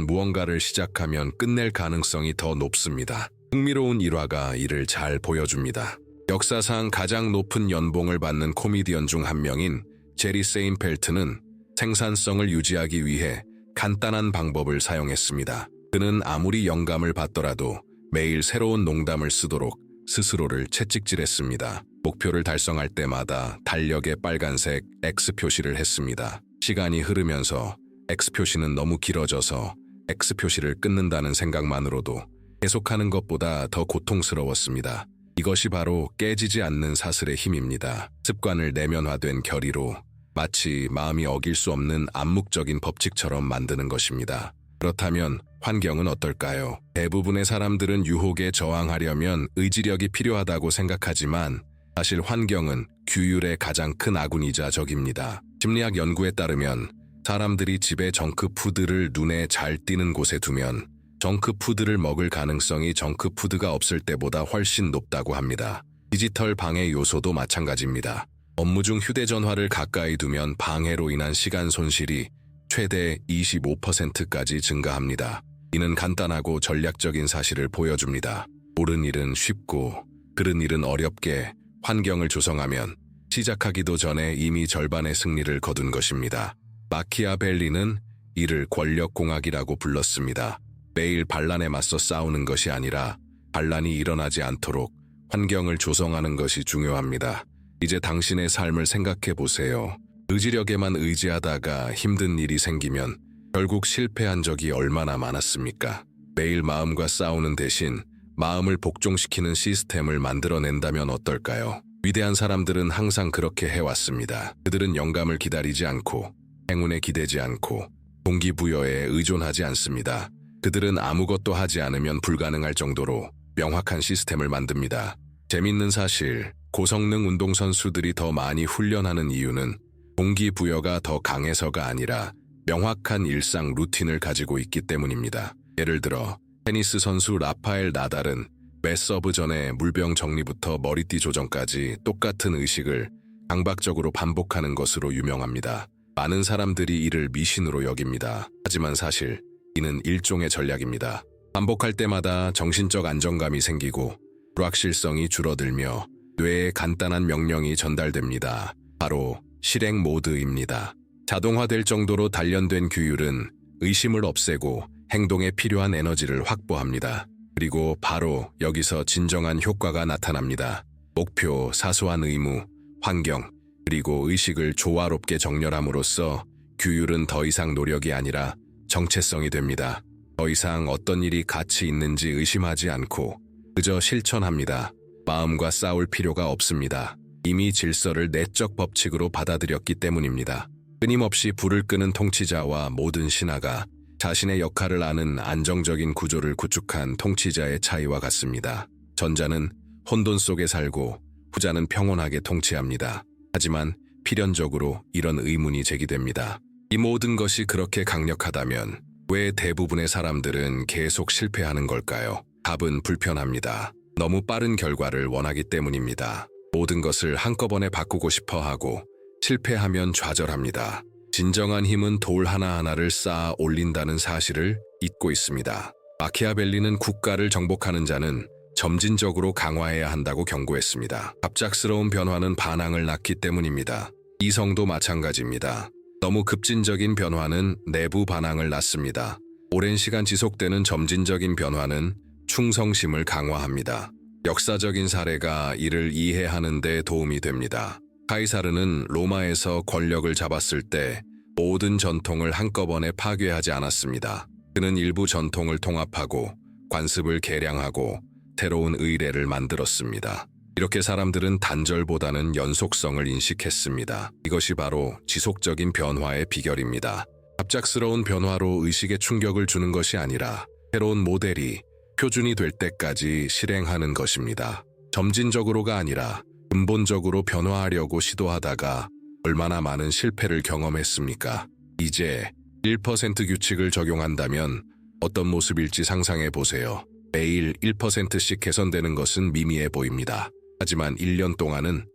무언가를 시작하면 끝낼 가능성이 더 높습니다. 흥미로운 일화가 이를 잘 보여줍니다. 역사상 가장 높은 연봉을 받는 코미디언 중 한 명인 제리 세인펠트는 생산성을 유지하기 위해 간단한 방법을 사용했습니다. 그는 아무리 영감을 받더라도 매일 새로운 농담을 쓰도록 스스로를 채찍질했습니다. 목표를 달성할 때마다 달력에 빨간색 X 표시를 했습니다. 시간이 흐르면서 X 표시는 너무 길어져서 X 표시를 끊는다는 생각만으로도 계속하는 것보다 더 고통스러웠습니다. 이것이 바로 깨지지 않는 사슬의 힘입니다. 습관을 내면화된 결의로 마치 마음이 어길 수 없는 암묵적인 법칙처럼 만드는 것입니다. 그렇다면 환경은 어떨까요? 대부분의 사람들은 유혹에 저항하려면 의지력이 필요하다고 생각하지만 사실 환경은 규율의 가장 큰 아군이자 적입니다. 심리학 연구에 따르면 사람들이 집에 정크푸드를 눈에 잘 띄는 곳에 두면 정크푸드를 먹을 가능성이 정크푸드가 없을 때보다 훨씬 높다고 합니다. 디지털 방해 요소도 마찬가지입니다. 업무 중 휴대전화를 가까이 두면 방해로 인한 시간 손실이 최대 25%까지 증가합니다. 이는 간단하고 전략적인 사실을 보여줍니다. 옳은 일은 쉽고 그른 일은 어렵게 환경을 조성하면 시작하기도 전에 이미 절반의 승리를 거둔 것입니다. 마키아벨리는 이를 권력공학이라고 불렀습니다. 매일 반란에 맞서 싸우는 것이 아니라 반란이 일어나지 않도록 환경을 조성하는 것이 중요합니다. 이제 당신의 삶을 생각해 보세요. 의지력에만 의지하다가 힘든 일이 생기면 결국 실패한 적이 얼마나 많았습니까? 매일 마음과 싸우는 대신 마음을 복종시키는 시스템을 만들어낸다면 어떨까요? 위대한 사람들은 항상 그렇게 해왔습니다. 그들은 영감을 기다리지 않고 행운에 기대지 않고 동기부여에 의존하지 않습니다. 그들은 아무것도 하지 않으면 불가능할 정도로 명확한 시스템을 만듭니다. 재밌는 사실, 고성능 운동선수들이 더 많이 훈련하는 이유는 동기부여가 더 강해서가 아니라 명확한 일상 루틴을 가지고 있기 때문입니다. 예를 들어 테니스 선수 라파엘 나달은 매 서브 전에 물병 정리부터 머리띠 조정까지 똑같은 의식을 강박적으로 반복하는 것으로 유명합니다. 많은 사람들이 이를 미신으로 여깁니다. 하지만 사실 이는 일종의 전략입니다. 반복할 때마다 정신적 안정감이 생기고 불확실성이 줄어들며 뇌에 간단한 명령이 전달됩니다. 바로 실행 모드입니다. 자동화될 정도로 단련된 규율은 의심을 없애고 행동에 필요한 에너지를 확보합니다. 그리고 바로 여기서 진정한 효과가 나타납니다. 목표, 사소한 의무, 환경, 그리고 의식을 조화롭게 정렬함으로써 규율은 더 이상 노력이 아니라 정체성이 됩니다. 더 이상 어떤 일이 가치 있는지 의심하지 않고 그저 실천합니다. 마음과 싸울 필요가 없습니다. 이미 질서를 내적 법칙으로 받아들였기 때문입니다. 끊임없이 불을 끄는 통치자와 모든 신하가 자신의 역할을 아는 안정적인 구조를 구축한 통치자의 차이와 같습니다. 전자는 혼돈 속에 살고 후자는 평온하게 통치합니다. 하지만 필연적으로 이런 의문이 제기됩니다. 이 모든 것이 그렇게 강력하다면 왜 대부분의 사람들은 계속 실패하는 걸까요? 답은 불편합니다. 너무 빠른 결과를 원하기 때문입니다. 모든 것을 한꺼번에 바꾸고 싶어 하고 실패하면 좌절합니다. 진정한 힘은 돌 하나하나를 쌓아 올린다는 사실을 잊고 있습니다. 마키아벨리는 국가를 정복하는 자는 점진적으로 강화해야 한다고 경고했습니다. 갑작스러운 변화는 반항을 낳기 때문입니다. 이성도 마찬가지입니다. 너무 급진적인 변화는 내부 반항을 낳습니다. 오랜 시간 지속되는 점진적인 변화는 충성심을 강화합니다. 역사적인 사례가 이를 이해하는 데 도움이 됩니다. 카이사르는 로마에서 권력을 잡았을 때 모든 전통을 한꺼번에 파괴하지 않았습니다. 그는 일부 전통을 통합하고 관습을 개량하고 새로운 의례를 만들었습니다. 이렇게 사람들은 단절보다는 연속성을 인식했습니다. 이것이 바로 지속적인 변화의 비결입니다. 갑작스러운 변화로 의식에 충격을 주는 것이 아니라 새로운 모델이 표준이 될 때까지 실행하는 것입니다. 점진적으로가 아니라 근본적으로 변화하려고 시도하다가 얼마나 많은 실패를 경험했습니까? 이제 1% 규칙을 적용한다면 어떤 모습일지 상상해 보세요. 매일 1%씩 개선되는 것은 미미해 보입니다. 하지만 1년 동안은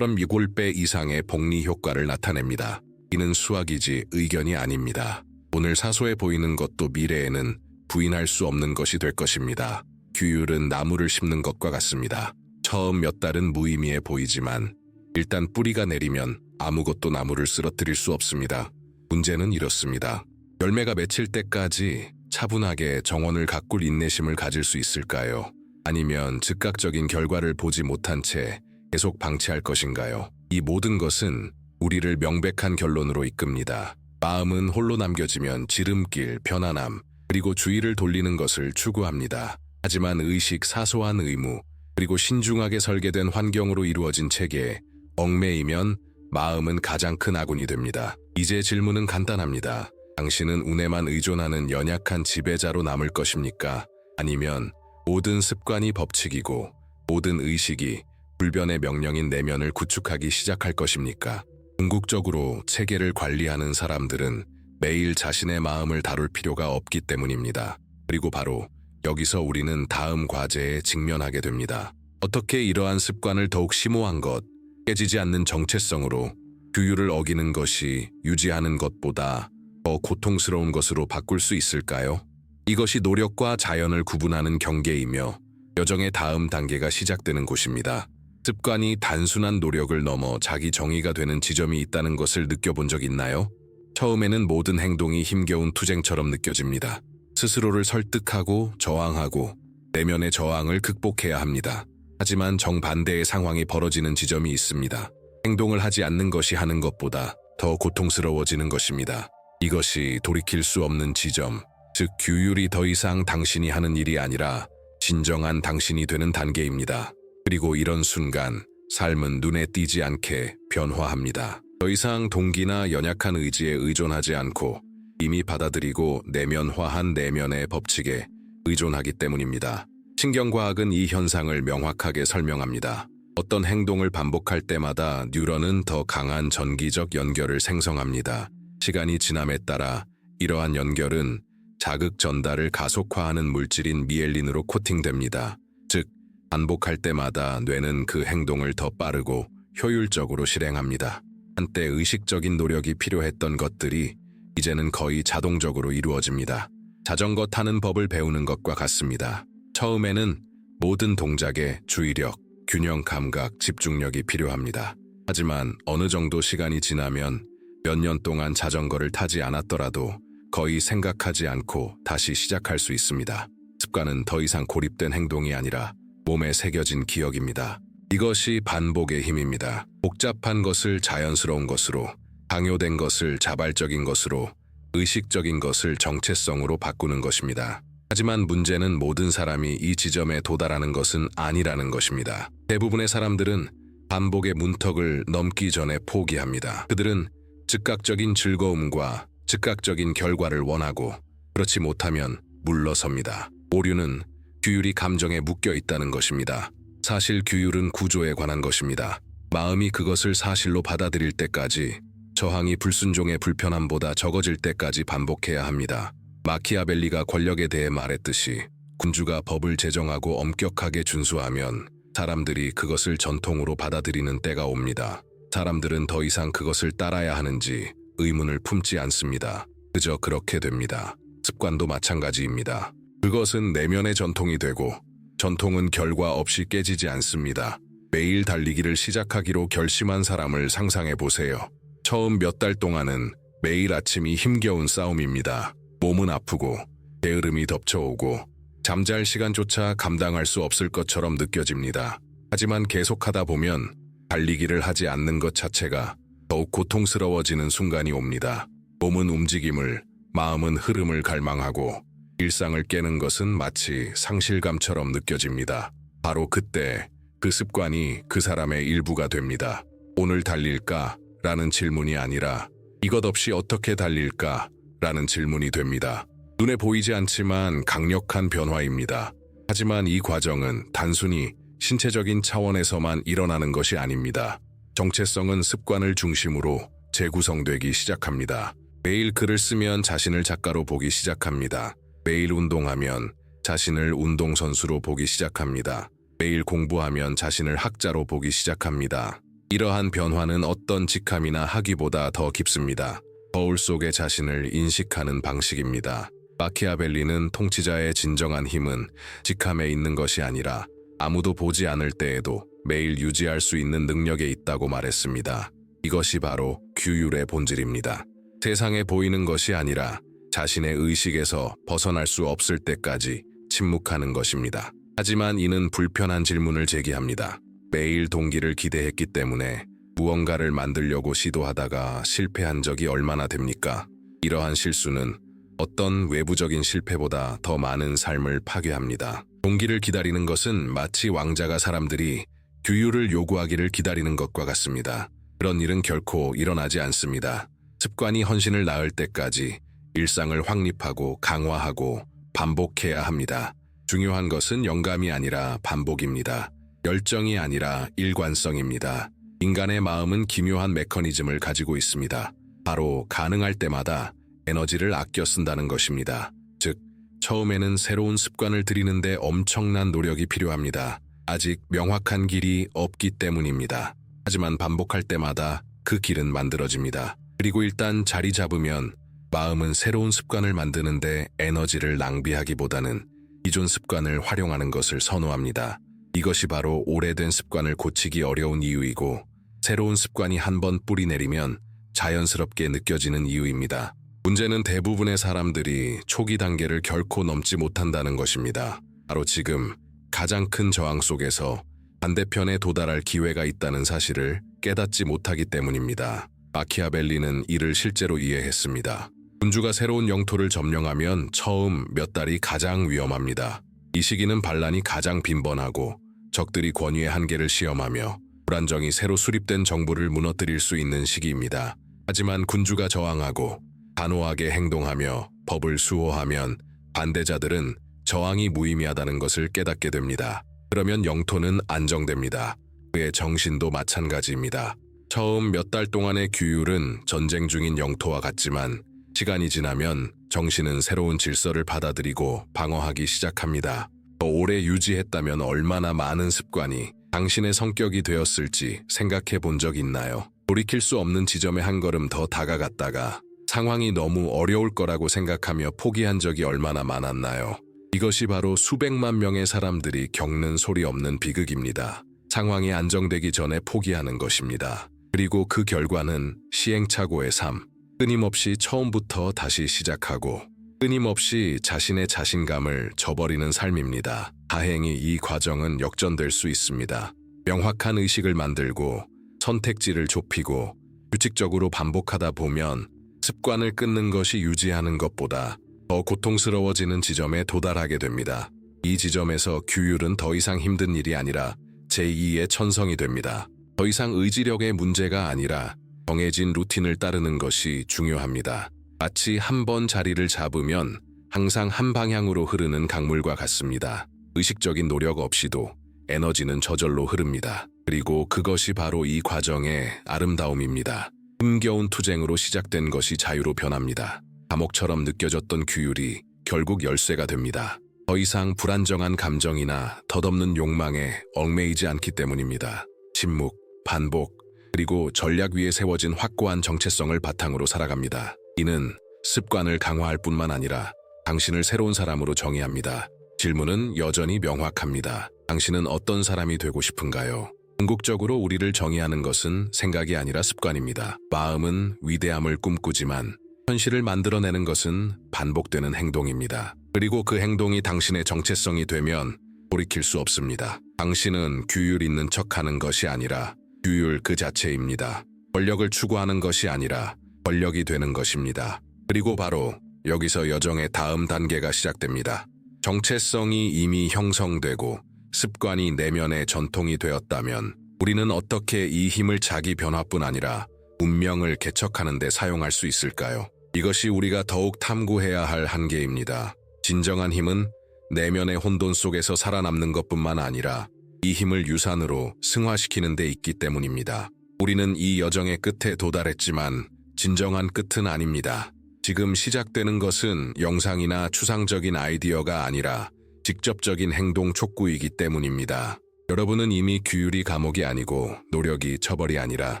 37배 이상의 복리 효과를 나타냅니다. 이는 수학이지 의견이 아닙니다. 오늘 사소해 보이는 것도 미래에는 부인할 수 없는 것이 될 것입니다. 규율은 나무를 심는 것과 같습니다. 처음 몇 달은 무의미해 보이지만 일단 뿌리가 내리면 아무것도 나무를 쓰러뜨릴 수 없습니다. 문제는 이렇습니다. 열매가 맺힐 때까지 차분하게 정원을 가꿀 인내심을 가질 수 있을까요? 아니면 즉각적인 결과를 보지 못한 채 계속 방치할 것인가요? 이 모든 것은 우리를 명백한 결론으로 이끕니다. 마음은 홀로 남겨지면 지름길, 편안함, 그리고 주의를 돌리는 것을 추구합니다. 하지만 의식, 사소한 의무, 그리고 신중하게 설계된 환경으로 이루어진 체계에 얽매이면 마음은 가장 큰 아군이 됩니다. 이제 질문은 간단합니다. 당신은 운에만 의존하는 연약한 지배자로 남을 것입니까? 아니면 모든 습관이 법칙이고 모든 의식이 불변의 명령인 내면을 구축하기 시작할 것입니까? 궁극적으로 체계를 관리하는 사람들은 매일 자신의 마음을 다룰 필요가 없기 때문입니다. 그리고 바로 여기서 우리는 다음 과제에 직면하게 됩니다. 어떻게 이러한 습관을 더욱 심오한 것, 깨지지 않는 정체성으로 규율을 어기는 것이 유지하는 것보다 더 고통스러운 것으로 바꿀 수 있을까요? 이것이 노력과 자연을 구분하는 경계이며 여정의 다음 단계가 시작되는 곳입니다. 습관이 단순한 노력을 넘어 자기 정의가 되는 지점이 있다는 것을 느껴본 적 있나요? 처음에는 모든 행동이 힘겨운 투쟁처럼 느껴집니다. 스스로를 설득하고 저항하고 내면의 저항을 극복해야 합니다. 하지만 정반대의 상황이 벌어지는 지점이 있습니다. 행동을 하지 않는 것이 하는 것보다 더 고통스러워지는 것입니다. 이것이 돌이킬 수 없는 지점, 즉 규율이 더 이상 당신이 하는 일이 아니라 진정한 당신이 되는 단계입니다. 그리고 이런 순간 삶은 눈에 띄지 않게 변화합니다. 더 이상 동기나 연약한 의지에 의존하지 않고 이미 받아들이고 내면화한 내면의 법칙에 의존하기 때문입니다. 신경과학은 이 현상을 명확하게 설명합니다. 어떤 행동을 반복할 때마다 뉴런은 더 강한 전기적 연결을 생성합니다. 시간이 지남에 따라 이러한 연결은 자극 전달을 가속화하는 물질인 미엘린으로 코팅됩니다. 즉, 반복할 때마다 뇌는 그 행동을 더 빠르고 효율적으로 실행합니다. 한때 의식적인 노력이 필요했던 것들이 이제는 거의 자동적으로 이루어집니다. 자전거 타는 법을 배우는 것과 같습니다. 처음에는 모든 동작에 주의력, 균형 감각, 집중력이 필요합니다. 하지만 어느 정도 시간이 지나면 몇 년 동안 자전거를 타지 않았더라도 거의 생각하지 않고 다시 시작할 수 있습니다. 습관은 더 이상 고립된 행동이 아니라 몸에 새겨진 기억입니다. 이것이 반복의 힘입니다. 복잡한 것을 자연스러운 것으로, 강요된 것을 자발적인 것으로, 의식적인 것을 정체성으로 바꾸는 것입니다. 하지만 문제는 모든 사람이 이 지점에 도달하는 것은 아니라는 것입니다. 대부분의 사람들은 반복의 문턱을 넘기 전에 포기합니다. 그들은 즉각적인 즐거움과 즉각적인 결과를 원하고 그렇지 못하면 물러섭니다. 오류는 규율이 감정에 묶여 있다는 것입니다. 사실 규율은 구조에 관한 것입니다. 마음이 그것을 사실로 받아들일 때까지, 저항이 불순종의 불편함보다 적어질 때까지 반복해야 합니다. 마키아벨리가 권력에 대해 말했듯이 군주가 법을 제정하고 엄격하게 준수하면 사람들이 그것을 전통으로 받아들이는 때가 옵니다. 사람들은 더 이상 그것을 따라야 하는지 의문을 품지 않습니다. 그저 그렇게 됩니다. 습관도 마찬가지입니다. 그것은 내면의 전통이 되고 전통은 결과 없이 깨지지 않습니다. 매일 달리기를 시작하기로 결심한 사람을 상상해 보세요. 처음 몇 달 동안은 매일 아침이 힘겨운 싸움입니다. 몸은 아프고 게으름이 덮쳐오고 잠잘 시간조차 감당할 수 없을 것처럼 느껴집니다. 하지만 계속하다 보면 달리기를 하지 않는 것 자체가 더욱 고통스러워지는 순간이 옵니다. 몸은 움직임을, 마음은 흐름을 갈망하고 일상을 깨는 것은 마치 상실감처럼 느껴집니다. 바로 그때 그 습관이 그 사람의 일부가 됩니다. 오늘 달릴까? 라는 질문이 아니라 이것 없이 어떻게 달릴까? 라는 질문이 됩니다. 눈에 보이지 않지만 강력한 변화입니다. 하지만 이 과정은 단순히 신체적인 차원에서만 일어나는 것이 아닙니다. 정체성은 습관을 중심으로 재구성되기 시작합니다. 매일 글을 쓰면 자신을 작가로 보기 시작합니다. 매일 운동하면 자신을 운동선수로 보기 시작합니다. 매일 공부하면 자신을 학자로 보기 시작합니다. 이러한 변화는 어떤 직함이나 학위보다 더 깊습니다. 거울 속의 자신을 인식하는 방식입니다. 마키아벨리는 통치자의 진정한 힘은 직함에 있는 것이 아니라 아무도 보지 않을 때에도 매일 유지할 수 있는 능력에 있다고 말했습니다. 이것이 바로 규율의 본질입니다. 세상에 보이는 것이 아니라 자신의 의식에서 벗어날 수 없을 때까지 침묵하는 것입니다. 하지만 이는 불편한 질문을 제기합니다. 매일 동기를 기대했기 때문에 무언가를 만들려고 시도하다가 실패한 적이 얼마나 됩니까? 이러한 실수는 어떤 외부적인 실패보다 더 많은 삶을 파괴합니다. 동기를 기다리는 것은 마치 왕자가 사람들이 규율을 요구하기를 기다리는 것과 같습니다. 그런 일은 결코 일어나지 않습니다. 습관이 헌신을 낳을 때까지 일상을 확립하고 강화하고 반복해야 합니다. 중요한 것은 영감이 아니라 반복입니다. 열정이 아니라 일관성입니다. 인간의 마음은 기묘한 메커니즘을 가지고 있습니다. 바로 가능할 때마다 에너지를 아껴 쓴다는 것입니다. 즉, 처음에는 새로운 습관을 들이는데 엄청난 노력이 필요합니다. 아직 명확한 길이 없기 때문입니다. 하지만 반복할 때마다 그 길은 만들어집니다. 그리고 일단 자리 잡으면 마음은 새로운 습관을 만드는데 에너지를 낭비하기보다는 기존 습관을 활용하는 것을 선호합니다. 이것이 바로 오래된 습관을 고치기 어려운 이유이고 새로운 습관이 한번 뿌리 내리면 자연스럽게 느껴지는 이유입니다. 문제는 대부분의 사람들이 초기 단계를 결코 넘지 못한다는 것입니다. 바로 지금 가장 큰 저항 속에서 반대편에 도달할 기회가 있다는 사실을 깨닫지 못하기 때문입니다. 마키아벨리는 이를 실제로 이해했습니다. 군주가 새로운 영토를 점령하면 처음 몇 달이 가장 위험합니다. 이 시기는 반란이 가장 빈번하고 적들이 권위의 한계를 시험하며 불안정이 새로 수립된 정부를 무너뜨릴 수 있는 시기입니다. 하지만 군주가 저항하고 단호하게 행동하며 법을 수호하면 반대자들은 저항이 무의미하다는 것을 깨닫게 됩니다. 그러면 영토는 안정됩니다. 그의 정신도 마찬가지입니다. 처음 몇 달 동안의 규율은 전쟁 중인 영토와 같지만 시간이 지나면 정신은 새로운 질서를 받아들이고 방어하기 시작합니다. 더 오래 유지했다면 얼마나 많은 습관이 당신의 성격이 되었을지 생각해 본 적 있나요? 돌이킬 수 없는 지점에 한 걸음 더 다가갔다가 상황이 너무 어려울 거라고 생각하며 포기한 적이 얼마나 많았나요? 이것이 바로 수백만 명의 사람들이 겪는 소리 없는 비극입니다. 상황이 안정되기 전에 포기하는 것입니다. 그리고 그 결과는 시행착오의 삶, 끊임없이 처음부터 다시 시작하고 끊임없이 자신의 자신감을 저버리는 삶입니다. 다행히 이 과정은 역전될 수 있습니다. 명확한 의식을 만들고 선택지를 좁히고 규칙적으로 반복하다 보면 습관을 끊는 것이 유지하는 것보다 더 고통스러워지는 지점에 도달하게 됩니다. 이 지점에서 규율은 더 이상 힘든 일이 아니라 제2의 천성이 됩니다. 더 이상 의지력의 문제가 아니라 정해진 루틴을 따르는 것이 중요합니다. 마치 한 번 자리를 잡으면 항상 한 방향으로 흐르는 강물과 같습니다. 의식적인 노력 없이도 에너지는 저절로 흐릅니다. 그리고 그것이 바로 이 과정의 아름다움입니다. 힘겨운 투쟁으로 시작된 것이 자유로 변합니다. 감옥처럼 느껴졌던 규율이 결국 열쇠가 됩니다. 더 이상 불안정한 감정이나 덧없는 욕망에 얽매이지 않기 때문입니다. 침묵, 반복, 그리고 전략 위에 세워진 확고한 정체성을 바탕으로 살아갑니다. 이는 습관을 강화할 뿐만 아니라 당신을 새로운 사람으로 정의합니다. 질문은 여전히 명확합니다. 당신은 어떤 사람이 되고 싶은가요? 궁극적으로 우리를 정의하는 것은 생각이 아니라 습관입니다. 마음은 위대함을 꿈꾸지만 현실을 만들어내는 것은 반복되는 행동입니다. 그리고 그 행동이 당신의 정체성이 되면 돌이킬 수 없습니다. 당신은 규율 있는 척하는 것이 아니라 규율 그 자체입니다. 권력을 추구하는 것이 아니라 권력이 되는 것입니다. 그리고 바로 여기서 여정의 다음 단계가 시작됩니다. 정체성이 이미 형성되고 습관이 내면의 전통이 되었다면 우리는 어떻게 이 힘을 자기 변화뿐 아니라 운명을 개척하는 데 사용할 수 있을까요? 이것이 우리가 더욱 탐구해야 할 한계입니다. 진정한 힘은 내면의 혼돈 속에서 살아남는 것뿐만 아니라 이 힘을 유산으로 승화시키는 데 있기 때문입니다. 우리는 이 여정의 끝에 도달했지만 진정한 끝은 아닙니다. 지금 시작되는 것은 영상이나 추상적인 아이디어가 아니라 직접적인 행동 촉구이기 때문입니다. 여러분은 이미 규율이 감옥이 아니고 노력이 처벌이 아니라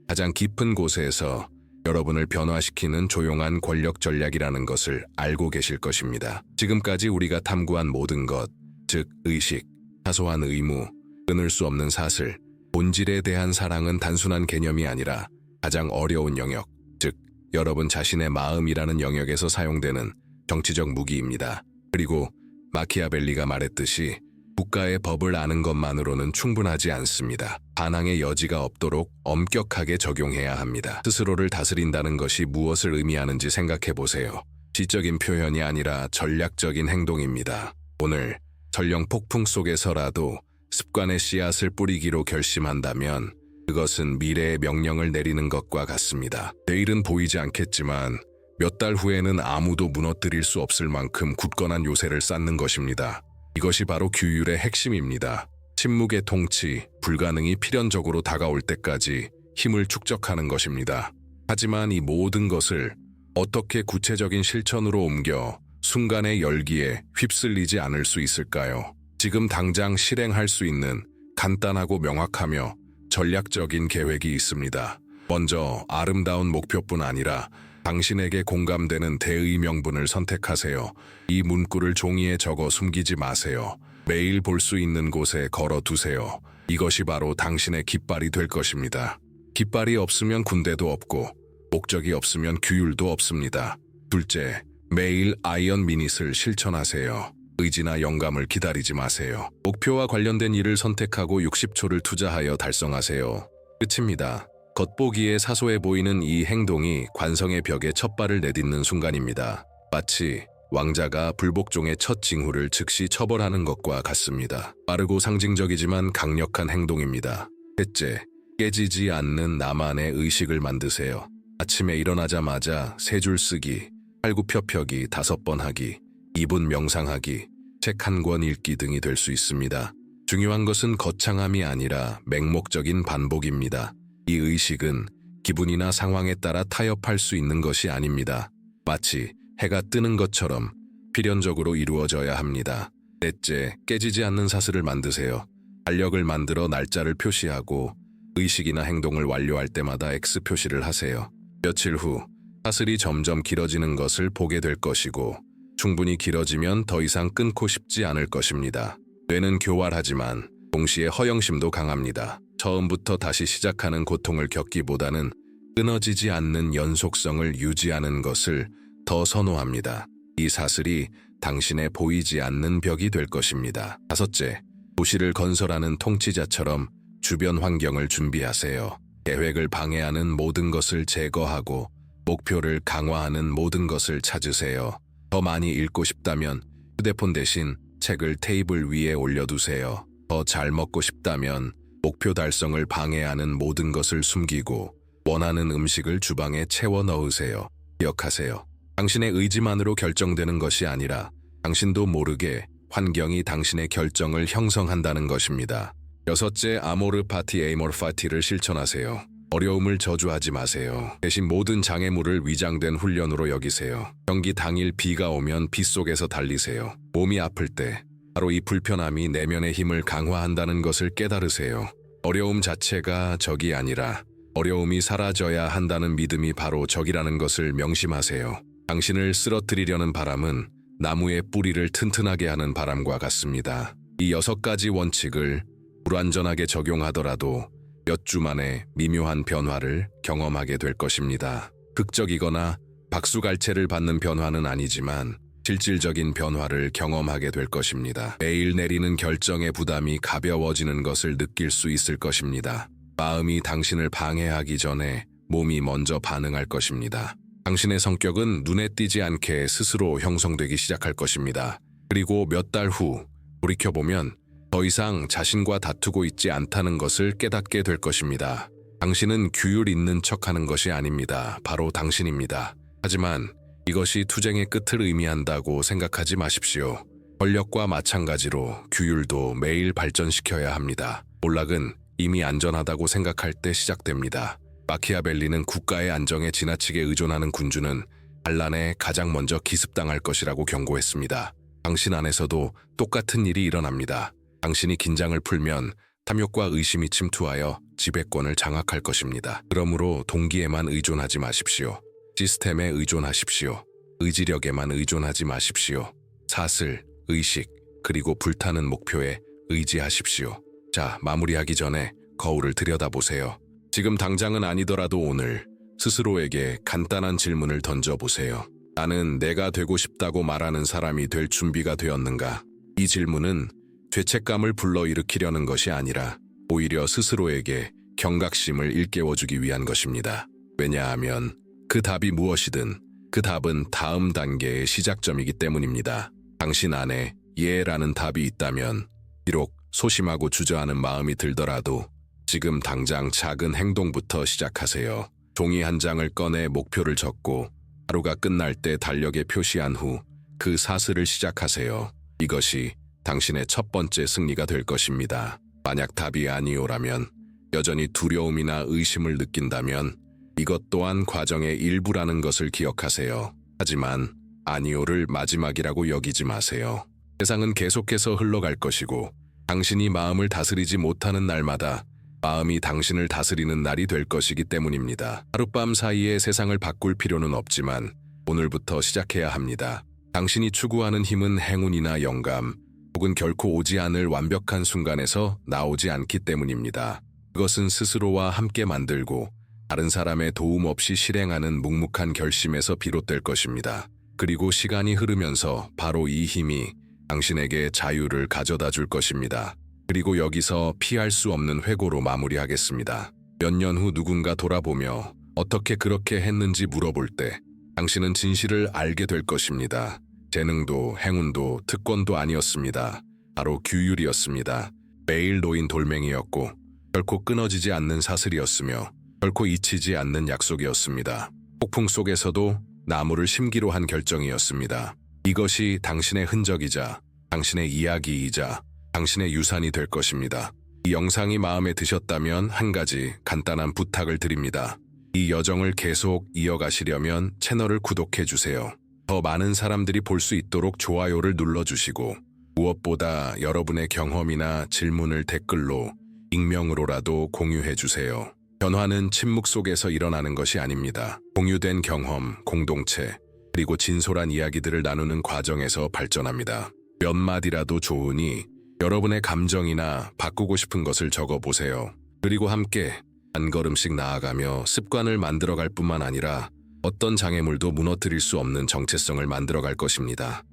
가장 깊은 곳에서 여러분을 변화시키는 조용한 권력 전략이라는 것을 알고 계실 것입니다. 지금까지 우리가 탐구한 모든 것, 즉 의식, 사소한 의무, 끊을 수 없는 사슬, 본질에 대한 사랑은 단순한 개념이 아니라 가장 어려운 영역, 즉 여러분 자신의 마음이라는 영역에서 사용되는 정치적 무기입니다. 그리고 마키아벨리가 말했듯이 국가의 법을 아는 것만으로는 충분하지 않습니다. 반항의 여지가 없도록 엄격하게 적용해야 합니다. 스스로를 다스린다는 것이 무엇을 의미하는지 생각해 보세요. 지적인 표현이 아니라 전략적인 행동입니다. 오늘 설령 폭풍 속에서라도 습관의 씨앗을 뿌리기로 결심한다면 그것은 미래의 명령을 내리는 것과 같습니다. 내일은 보이지 않겠지만 몇 달 후에는 아무도 무너뜨릴 수 없을 만큼 굳건한 요새를 쌓는 것입니다. 이것이 바로 규율의 핵심입니다. 침묵의 통치, 불가능이 필연적으로 다가올 때까지 힘을 축적하는 것입니다. 하지만 이 모든 것을 어떻게 구체적인 실천으로 옮겨 순간의 열기에 휩쓸리지 않을 수 있을까요? 지금 당장 실행할 수 있는 간단하고 명확하며 전략적인 계획이 있습니다. 먼저 아름다운 목표뿐 아니라 당신에게 공감되는 대의 명분을 선택하세요. 이 문구를 종이에 적어 숨기지 마세요. 매일 볼 수 있는 곳에 걸어두세요. 이것이 바로 당신의 깃발이 될 것입니다. 깃발이 없으면 군대도 없고 목적이 없으면 규율도 없습니다. 둘째, 매일 아이언 미닛을 실천하세요. 의지나 영감을 기다리지 마세요. 목표와 관련된 일을 선택하고 60초를 투자하여 달성하세요. 끝입니다. 겉보기에 사소해 보이는 이 행동이 관성의 벽에 첫 발을 내딛는 순간입니다. 마치 왕자가 불복종의 첫 징후를 즉시 처벌하는 것과 같습니다. 빠르고 상징적이지만 강력한 행동입니다. 셋째, 깨지지 않는 나만의 의식을 만드세요. 아침에 일어나자마자 3줄 쓰기, 팔굽혀펴기 5번 하기, 2분 명상하기, 책 한 권 읽기 등이 될 수 있습니다. 중요한 것은 거창함이 아니라 맹목적인 반복입니다. 이 의식은 기분이나 상황에 따라 타협할 수 있는 것이 아닙니다. 마치 해가 뜨는 것처럼 필연적으로 이루어져야 합니다. 넷째, 깨지지 않는 사슬을 만드세요. 달력을 만들어 날짜를 표시하고 의식이나 행동을 완료할 때마다 X 표시를 하세요. 며칠 후 사슬이 점점 길어지는 것을 보게 될 것이고 충분히 길어지면 더 이상 끊고 싶지 않을 것입니다. 뇌는 교활하지만 동시에 허영심도 강합니다. 처음부터 다시 시작하는 고통을 겪기보다는 끊어지지 않는 연속성을 유지하는 것을 더 선호합니다. 이 사슬이 당신의 보이지 않는 벽이 될 것입니다. 다섯째, 도시를 건설하는 통치자처럼 주변 환경을 준비하세요. 계획을 방해하는 모든 것을 제거하고 목표를 강화하는 모든 것을 찾으세요. 더 많이 읽고 싶다면 휴대폰 대신 책을 테이블 위에 올려두세요. 더 잘 먹고 싶다면 목표 달성을 방해하는 모든 것을 숨기고 원하는 음식을 주방에 채워 넣으세요. 기억하세요. 당신의 의지만으로 결정되는 것이 아니라 당신도 모르게 환경이 당신의 결정을 형성한다는 것입니다. 여섯째, 아모르 파티 에이몰 파티를 실천하세요. 어려움을 저주하지 마세요. 대신 모든 장애물을 위장된 훈련으로 여기세요. 경기 당일 비가 오면 비 속에서 달리세요. 몸이 아플 때 바로 이 불편함이 내면의 힘을 강화한다는 것을 깨달으세요. 어려움 자체가 적이 아니라 어려움이 사라져야 한다는 믿음이 바로 적이라는 것을 명심하세요. 당신을 쓰러뜨리려는 바람은 나무의 뿌리를 튼튼하게 하는 바람과 같습니다. 이 6가지 원칙을 불완전하게 적용하더라도 몇 주 만에 미묘한 변화를 경험하게 될 것입니다. 극적이거나 박수갈채를 받는 변화는 아니지만 실질적인 변화를 경험하게 될 것입니다. 매일 내리는 결정의 부담이 가벼워지는 것을 느낄 수 있을 것입니다. 마음이 당신을 방해하기 전에 몸이 먼저 반응할 것입니다. 당신의 성격은 눈에 띄지 않게 스스로 형성되기 시작할 것입니다. 그리고 몇 달 후 돌이켜보면 더 이상 자신과 다투고 있지 않다는 것을 깨닫게 될 것입니다. 당신은 규율 있는 척하는 것이 아닙니다. 바로 당신입니다. 하지만 이것이 투쟁의 끝을 의미한다고 생각하지 마십시오. 권력과 마찬가지로 규율도 매일 발전시켜야 합니다. 몰락은 이미 안전하다고 생각할 때 시작됩니다. 마키아벨리는 국가의 안정에 지나치게 의존하는 군주는 반란에 가장 먼저 기습당할 것이라고 경고했습니다. 당신 안에서도 똑같은 일이 일어납니다. 당신이 긴장을 풀면 탐욕과 의심이 침투하여 지배권을 장악할 것입니다. 그러므로 동기에만 의존하지 마십시오. 시스템에 의존하십시오. 의지력에만 의존하지 마십시오. 사슬, 의식, 그리고 불타는 목표에 의지하십시오. 자, 마무리하기 전에 거울을 들여다보세요. 지금 당장은 아니더라도 오늘 스스로에게 간단한 질문을 던져보세요. 나는 내가 되고 싶다고 말하는 사람이 될 준비가 되었는가? 이 질문은 죄책감을 불러일으키려는 것이 아니라 오히려 스스로에게 경각심을 일깨워주기 위한 것입니다. 왜냐하면 그 답이 무엇이든 그 답은 다음 단계의 시작점이기 때문입니다. 당신 안에 예라는 답이 있다면 비록 소심하고 주저하는 마음이 들더라도 지금 당장 작은 행동부터 시작하세요. 종이 한 장을 꺼내 목표를 적고 하루가 끝날 때 달력에 표시한 후 그 사슬을 시작하세요. 이것이 당신의 첫 번째 승리가 될 것입니다. 만약 답이 아니오라면, 여전히 두려움이나 의심을 느낀다면 이것 또한 과정의 일부라는 것을 기억하세요. 하지만 아니오를 마지막이라고 여기지 마세요. 세상은 계속해서 흘러갈 것이고 당신이 마음을 다스리지 못하는 날마다 마음이 당신을 다스리는 날이 될 것이기 때문입니다. 하룻밤 사이에 세상을 바꿀 필요는 없지만 오늘부터 시작해야 합니다. 당신이 추구하는 힘은 행운이나 영감, 혹은 결코 오지 않을 완벽한 순간에서 나오지 않기 때문입니다. 그것은 스스로와 함께 만들고 다른 사람의 도움 없이 실행하는 묵묵한 결심에서 비롯될 것입니다. 그리고 시간이 흐르면서 바로 이 힘이 당신에게 자유를 가져다 줄 것입니다. 그리고 여기서 피할 수 없는 회고로 마무리하겠습니다. 몇 년 후 누군가 돌아보며 어떻게 그렇게 했는지 물어볼 때 당신은 진실을 알게 될 것입니다. 재능도 행운도 특권도 아니었습니다. 바로 규율이었습니다. 매일 놓인 돌멩이였고 결코 끊어지지 않는 사슬이었으며 결코 잊히지 않는 약속이었습니다. 폭풍 속에서도 나무를 심기로 한 결정이었습니다. 이것이 당신의 흔적이자 당신의 이야기이자 당신의 유산이 될 것입니다. 이 영상이 마음에 드셨다면 한 가지 간단한 부탁을 드립니다. 이 여정을 계속 이어가시려면 채널을 구독해주세요. 더 많은 사람들이 볼 수 있도록 좋아요를 눌러주시고 무엇보다 여러분의 경험이나 질문을 댓글로 익명으로라도 공유해주세요. 변화는 침묵 속에서 일어나는 것이 아닙니다. 공유된 경험, 공동체, 그리고 진솔한 이야기들을 나누는 과정에서 발전합니다. 몇 마디라도 좋으니 여러분의 감정이나 바꾸고 싶은 것을 적어보세요. 그리고 함께 한 걸음씩 나아가며 습관을 만들어갈 뿐만 아니라 어떤 장애물도 무너뜨릴 수 없는 정체성을 만들어갈 것입니다.